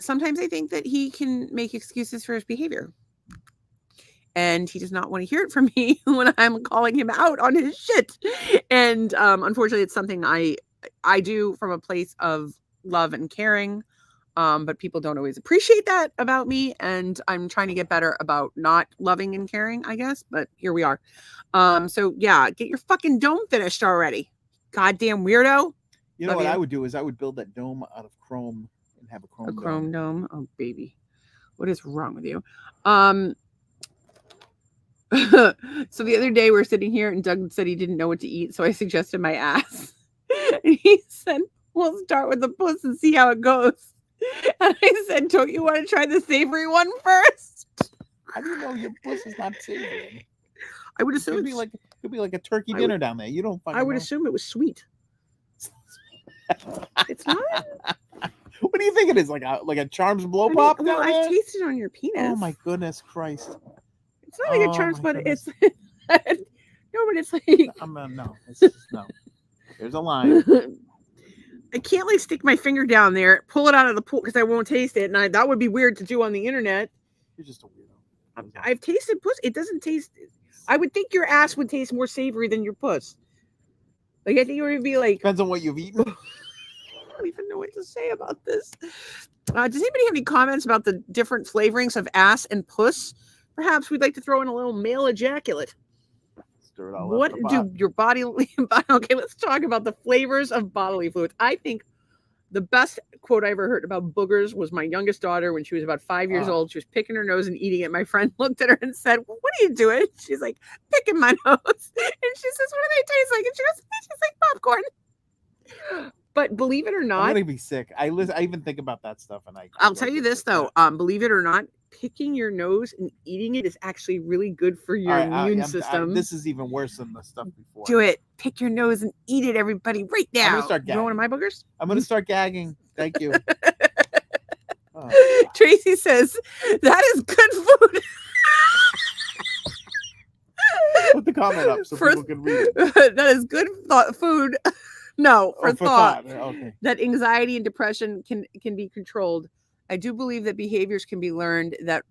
sometimes I think that he can make excuses for his behavior. And he does not want to hear it from me when I'm calling him out on his shit. And unfortunately, it's something I do from a place of love and caring. But people don't always appreciate that about me. And I'm trying to get better about not loving and caring, I guess. But here we are. So yeah, get your fucking dome finished already. Goddamn weirdo. You know what I would do is I would build that dome out of chrome and have a chrome dome. Oh, baby. What is wrong with you? So the other day we're sitting here and Doug said he didn't know what to eat. So I suggested my ass. And he said, we'll start with the puss and see how it goes. And I said, don't you want to try the savory one first? How do you know your puss is not savory? I would assume it could be like a turkey dinner down there. You don't I would assume it was sweet. It's not. What do you think it is? Like a Charms blow pop? Well, I've tasted on your penis. Oh my goodness Christ. It's not like a Charms, but goodness. it's no, but it's like no. No. There's a line. I can't like stick my finger down there, pull it out of the pool because I won't taste it, and that would be weird to do on the internet. You're just a weirdo. I've tasted puss. It doesn't taste. I would think your ass would taste more savory than your puss. Like I think it would be like depends on what you've eaten. I don't even know what to say about this. Does anybody have any comments about the different flavorings of ass and puss? Perhaps we'd like to throw in a little male ejaculate. Stir it all what up do your body? Okay, let's talk about the flavors of bodily fluids. I think The best quote I ever heard about boogers was my youngest daughter when she was about 5 years old. She was picking her nose and eating it. My friend looked at her and said, well, "What are you doing?" She's like, "Picking my nose." And she says, "What do they taste like?" And she goes, "They taste like popcorn." But believe it or I'm not, gonna be sick. I even think about that stuff, and I'll tell you this though. Believe it or not, picking your nose and eating it is actually really good for your immune system. This is even worse than the stuff before. Do it. Pick your nose and eat it, everybody, right now. I'm gonna start gagging. You want one of my boogers? I'm gonna start gagging. Thank you. Tracy says that is good food. Put the comment up so people can read it. That is good food. No, for thought. Okay. That anxiety and depression can be controlled. I do believe that behaviors can be learned. That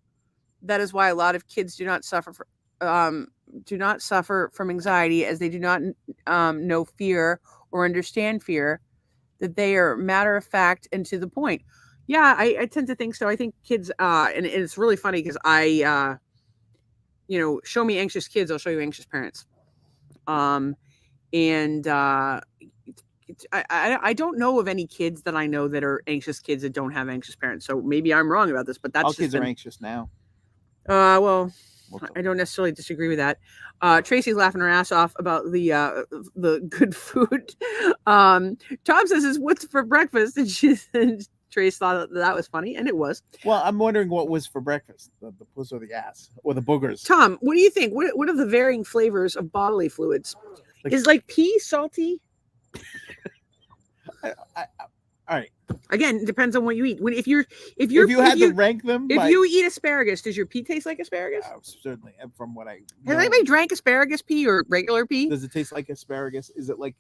is why a lot of kids do not suffer from anxiety, as they do not know fear or understand fear. That they are matter of fact and to the point. Yeah, I tend to think so. I think kids, and it's really funny because show me anxious kids, I'll show you anxious parents. I don't know of any kids that I know that are anxious kids that don't have anxious parents. So maybe I'm wrong about this, but that's all kids are anxious now. Well, I don't necessarily disagree with that. Tracy's laughing her ass off about the good food. Tom says, "What's for breakfast?" And Trace thought that was funny, and it was. Well, I'm wondering what was for breakfast: the puss or the ass or the boogers. Tom, what do you think? What are the varying flavors of bodily fluids? Is like pea salty? All right. Again, it depends on what you eat. If you had to rank them, if you eat asparagus, does your pee taste like asparagus? Certainly, from what I has anybody drank asparagus pee or regular pee? Does it taste like asparagus? Is it like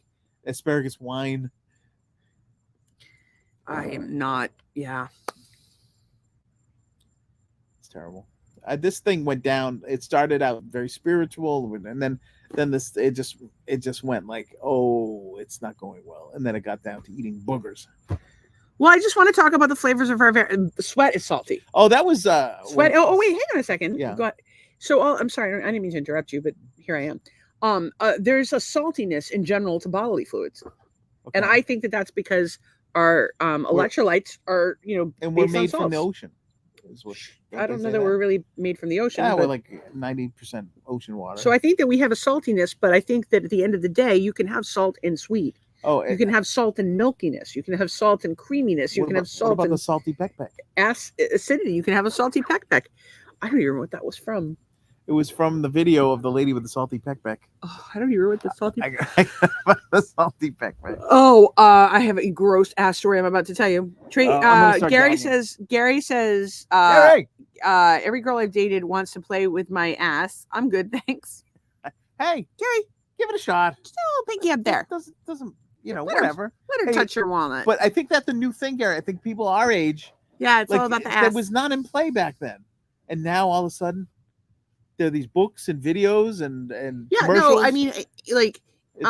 asparagus wine? I am not. Yeah, it's terrible. This thing went down. It started out very spiritual, and then it just went like, oh, it's not going well, and then it got down to eating boogers. Well, I just want to talk about the flavors of our sweat is salty. Oh, that was sweat. Oh, wait, hang on a second. Yeah. So, I'm sorry, I didn't mean to interrupt you, but here I am. There's a saltiness in general to bodily fluids, and I think that that's because our electrolytes are, and we're based on made salts. from the ocean. I don't know that we're really made from the ocean. Yeah, we're like 90% ocean water. So I think that we have a saltiness, but I think that at the end of the day, you can have salt and sweet. Oh, you can have salt and milkiness. You can have salt and creaminess. You can have salt and the salty peck. Acidity. You can have a salty peck. I don't even remember what that was from. It was from the video of the lady with the salty peck. Oh, I don't even remember what the salty. The salty peck. Oh, I have a gross ass story I'm about to tell you. Gary says. Every girl I've dated wants to play with my ass. I'm good, thanks. Hey, Gary, give it a shot. Still pinky up there. Doesn't whatever. Let her touch your walnut. But I think that's the new thing, Gary. I think people our age. Yeah, it's all about the ass. That was not in play back then, and now all of a sudden, there are these books and videos and commercials. No, I mean, like the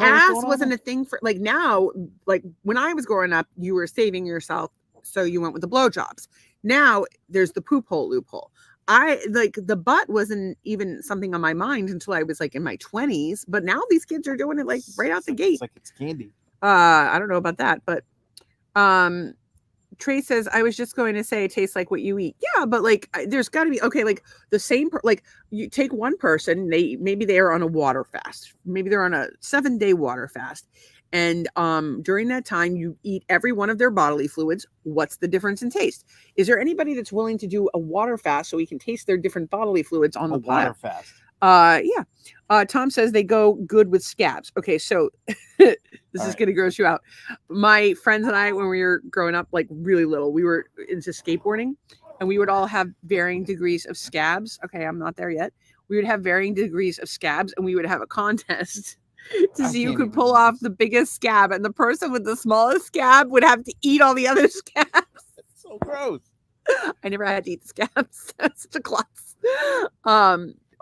ass wasn't a thing for like now. Like when I was growing up, you were saving yourself, so you went with the blowjobs. Now there's the poop hole loophole. I like the butt wasn't even something on my mind until I was like in my 20s, but now these kids are doing it like right out the gate. It's like it's candy. I don't know about that, but Trey says, I was just going to say it tastes like what you eat. Yeah, but like there's got to be like the same like you take one person, maybe they're on a water fast, maybe they're on a 7-day water fast, and during that time you eat every one of their bodily fluids. What's the difference in taste? Is there anybody that's willing to do a water fast so we can taste their different bodily fluids on the water fast? Yeah. Tom says they go good with scabs. Okay, so this is going to gross you out. My friends and I, when we were growing up, like really little, we were into skateboarding, and we would all have varying degrees of scabs. Okay, I'm not there yet. We would have varying degrees of scabs, and we would have a contest to see who could pull off the biggest scab, and the person with the smallest scab would have to eat all the other scabs. That's so gross. I never had to eat the scabs. That's such a klutz.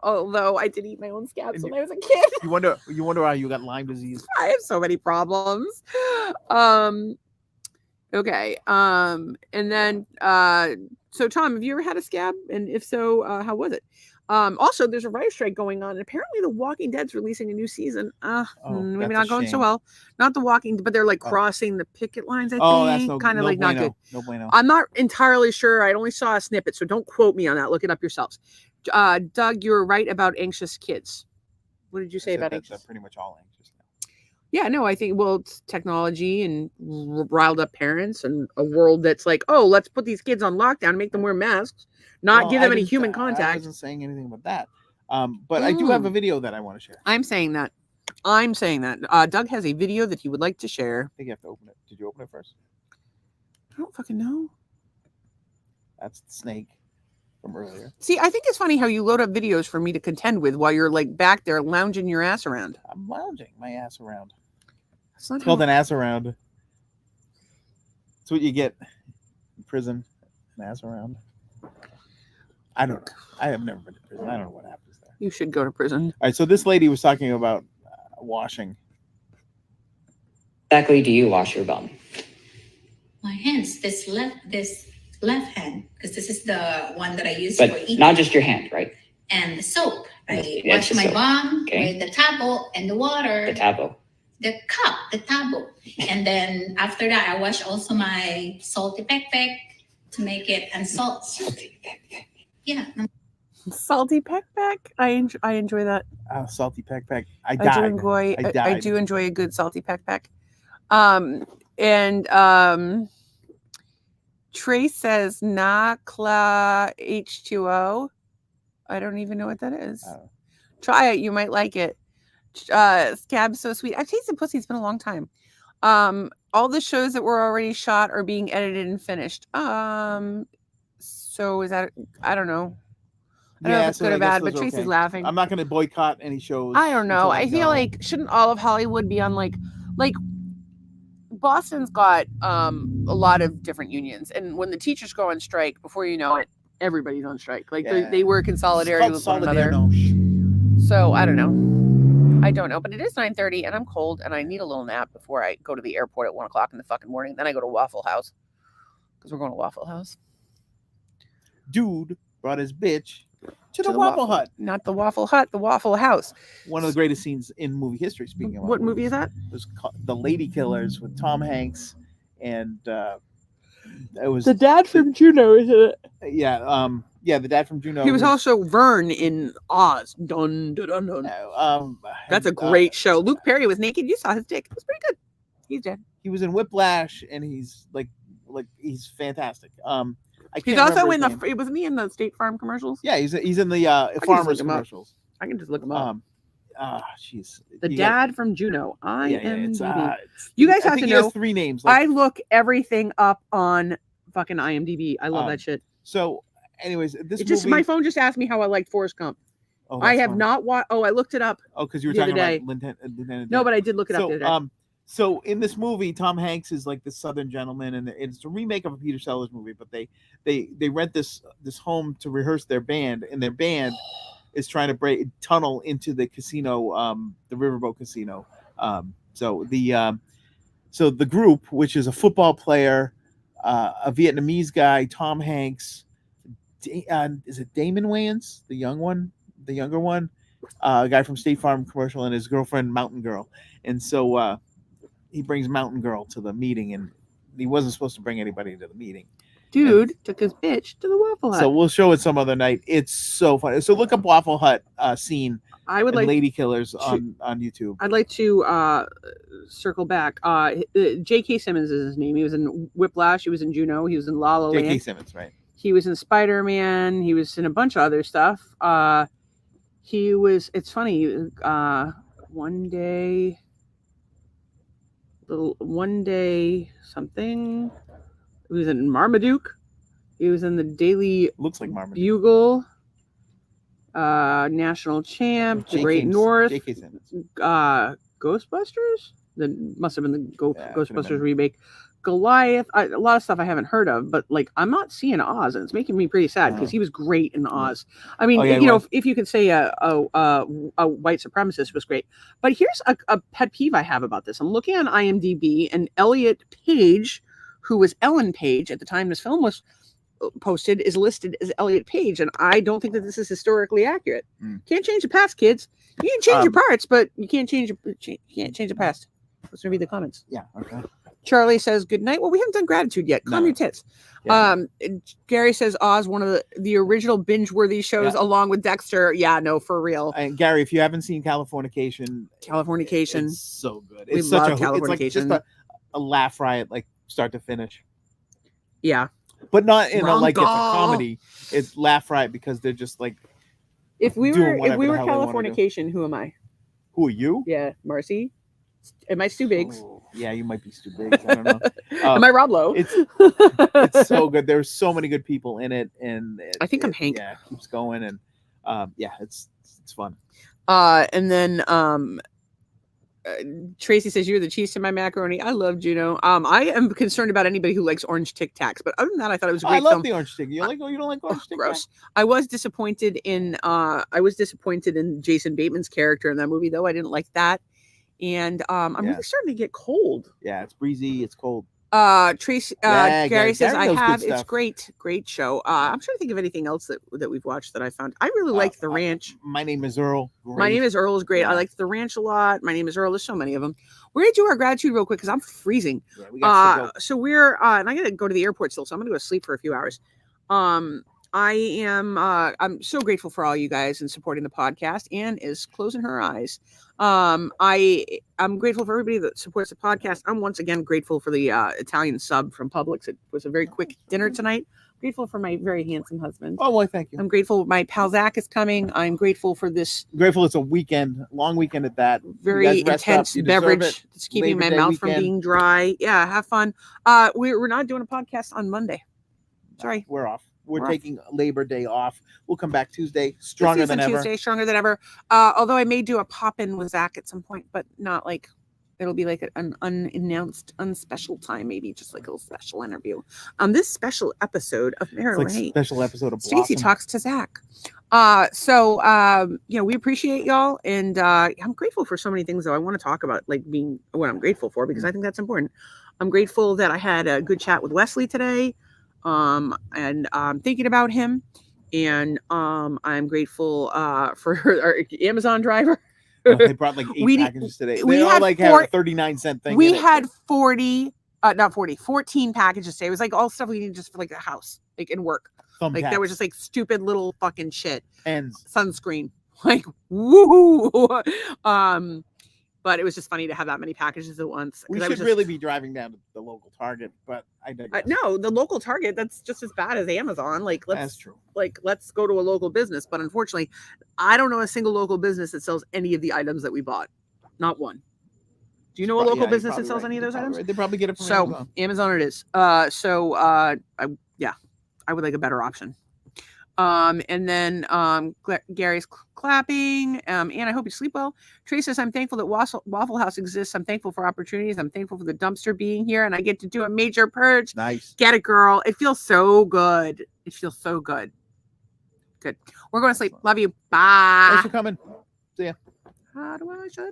Although I did eat my own scabs when I was a kid. You wonder how you got Lyme disease. I have so many problems. Okay. And then so Tom, have you ever had a scab? And if so, how was it? Also, there's a writer's strike going on, and apparently The Walking Dead's releasing a new season. Maybe not going so well. Not The Walking, but they're like crossing the picket lines, I think. That's kind of like bueno. not good. No bueno. I'm not entirely sure. I only saw a snippet, so don't quote me on that. Look it up yourselves. Doug, you were right about anxious kids. What did you say about anxious? They're pretty much all anxious now. Yeah, no, I think, well, it's technology and riled up parents and a world that's like, oh, let's put these kids on lockdown and make them wear masks, not give them any human contact. I wasn't saying anything about that. But I do have a video that I want to share. I'm saying that. Doug has a video that he would like to share. I think you have to open it. Did you open it first? I don't fucking know. That's the snake from earlier. See, I think it's funny how you load up videos for me to contend with while you're like back there lounging your ass around. I'm lounging my ass around. It's called an ass around. That's what you get in prison. An ass around. I don't know. I have never been to prison. I don't know what happens there. You should go to prison. All right. So this lady was talking about washing. Exactly. Do you wash your bum? My hands, this left hand, because this is the one that I use But for eating. not just your hand, right? And the soap. I Yeah, wash the my soap. bum Okay. with the towel and the water. The tabo. The cup, the towel. And then after that, I wash also my salty peck to make it and salt. Yeah. Salty peck. I enjoy that. Salty peck. I do enjoy a good salty peck. Trey says Nakla H2O. I don't even know what that is. Try it. You might like it. Scab's so sweet. I've tasted pussy. It's been a long time. All the shows that were already shot are being edited and finished. So is that, I don't know. I don't know if it's good or bad, but Tracy's laughing. I'm not going to boycott any shows. I don't know. I feel like, shouldn't all of Hollywood be on like Boston's got a lot of different unions, and when the teachers go on strike, before you know it, everybody's on strike. Like they work in solidarity with one another. So I don't know, but it is 9:30 and I'm cold and I need a little nap before I go to the airport at 1:00 in the fucking morning. Then I go to Waffle House because we're going to Waffle House. Dude brought his bitch to the Waffle Hut. Not the Waffle Hut, the Waffle House. One of the greatest scenes in movie history. Speaking of what movie is that? It was called The Lady Killers with Tom Hanks and it was the dad from Juno, isn't it? Yeah, the dad from Juno. He was also Vern in Oz. Dun dun dun dun. That's a great show. Luke Perry was naked. You saw his dick. It was pretty good. He's dead. He was in Whiplash, and he's like he's fantastic. He's also in the. Wasn't he in the State Farm commercials? Yeah, he's in the Farmers commercials. I can just look him up. Jeez. The dad from Juno. IMDb. It's you guys have to know 3 names. I look everything up on fucking IMDb. I love that shit. So, anyways, my phone just asked me how I liked Forrest Gump. I have not watched. I looked it up. Oh, because you were talking about Lieutenant. No, but I did look it up the other day. So in this movie, Tom Hanks is like this Southern gentleman, and it's a remake of a Peter Sellers movie. But they rent this home to rehearse their band, and their band is trying to tunnel into the casino, the Riverboat Casino. So the group, which is a football player, a Vietnamese guy, Tom Hanks, is it Damon Wayans, the younger one, a guy from State Farm commercial, and his girlfriend Mountain Girl, and so he brings Mountain Girl to the meeting, and he wasn't supposed to bring anybody to the meeting. Dude took his bitch to the Waffle Hut. So we'll show it some other night. It's so funny. So look up Waffle Hut scene. I would like Lady Killers on YouTube. I'd like to circle back. J.K. Simmons is his name. He was in Whiplash. He was in Juno. He was in La La Land. J.K. Simmons, right? He was in Spider-Man. He was in a bunch of other stuff. It's funny. One day something. He was in Marmaduke. He was in the Daily Looks like Marmaduke. Bugle. National Champ. The Great North. J.K. Simmons. Ghostbusters. That must have been the Ghostbusters remake. Goliath. A lot of stuff I haven't heard of, but like I'm not seeing Oz, and it's making me pretty sad because he was great in Oz. I mean, if you could say a white supremacist was great, but here's a pet peeve I have about this. I'm looking on IMDb, and Elliot Page, who was Ellen Page at the time this film was posted is listed as Elliot Page, and I don't think that this is historically accurate. Can't change the past, kids. You can change your parts, but you can't change the past. Let's read the comments. Yeah. Okay. Charlie says good night. Well, we haven't done gratitude yet. Calm your tits. Yeah. Gary says Oz, one of the original binge-worthy shows, along with Dexter. Yeah, no, for real. And Gary, if you haven't seen Californication, It's so good. We It's such love it's like just Californication. a laugh riot, like start to finish. Yeah. But not in a like it's a Rongo. comedy. It's laugh riot because they're just like, If we doing were whatever the hell they wanna do. Californication, who am I? who are you? Yeah, Marcy. Am I Stu Biggs? Oh, yeah, you might be Stu Biggs. I don't know. Am I Rob Lowe? It's so good. There's so many good people in it, and I think I'm Hank. Yeah, it keeps going, and yeah, it's fun. And then Tracy says you're the cheese to my macaroni. I love Juno. I am concerned about anybody who likes orange Tic Tacs, but other than that, I thought it was a great I love film. the orange stick. You don't like orange stick? Gross. I was disappointed in Jason Bateman's character in that movie, though. I didn't like that. And I'm really starting to get cold. Yeah, it's breezy, it's cold. Tracy Yeah, Gary says Gary I knows good have. It's stuff. great show. I'm trying to think of anything else that we've watched that I found. I really liked The Ranch. My Name is Earl. My Name is Earl is great. Yeah. I liked The Ranch a lot. My Name is Earl. There's so many of them. We're gonna do our gratitude real quick because I'm freezing. Yeah, we got to go. So we're and I gotta go to the airport still, so I'm gonna go to sleep for a few hours. I'm so grateful for all you guys and supporting the podcast. Anne is closing her eyes. I'm grateful for everybody that supports the podcast. I'm once again grateful for the Italian sub from Publix. It was a very quick dinner tonight. Grateful for my very handsome husband. Oh, well, thank you. I'm grateful my pal Zach is coming. I'm grateful for this Grateful it's a weekend, long weekend at that. You very guys rest up. intense You deserve beverage it. that's keeping Labor my Day mouth from weekend. being dry. Yeah, have fun. We're not doing a podcast on Monday. Sorry. We're off. We're We're taking Labor Day off. We'll come back Tuesday, stronger than ever. Tuesday, stronger than ever. Although I may do a pop-in with Zach at some point, but not like it'll be like an unannounced, unspecial time, maybe just like a little special interview. This special episode of It's Marital like a Hate. special episode of Stacey Blossom. talks to Zach. We appreciate y'all, and I'm grateful for so many things. Though I want to talk about like being what I'm grateful for because I think that's important. I'm grateful that I had a good chat with Wesley today. And I'm thinking about him, and I'm grateful for our Amazon driver. Oh, they brought like 8 We did- packages today. we They all had like four- have a 39-cent thing. We in it. had 14 packages today. It was like all stuff we needed just for like the house, like in work. Like there was just like stupid little fucking shit. ends. Sunscreen, like woohoo. But it was just funny to have that many packages at once. We 'cause I should was just- really be driving down to the local Target, but I digress. no, the local Target, that's just as bad as Amazon. Like That's true. let's go to a local business. But unfortunately, I don't know a single local business that sells any of the items that we bought. Not one. Do you know a Well, local yeah, you're business that probably sells right. any of You're those probably items? right. They probably get it from So Amazon. Amazon it is. I would like a better option. And then Gary's clapping. And I hope you sleep well. Trey says, I'm thankful that Waffle House exists. I'm thankful for opportunities. I'm thankful for the dumpster being here, and I get to do a major purge. Nice. Get it, girl. It feels so good. It feels so good. Good. We're going to sleep. Love you. Bye. Thanks for coming. See ya. How do I shut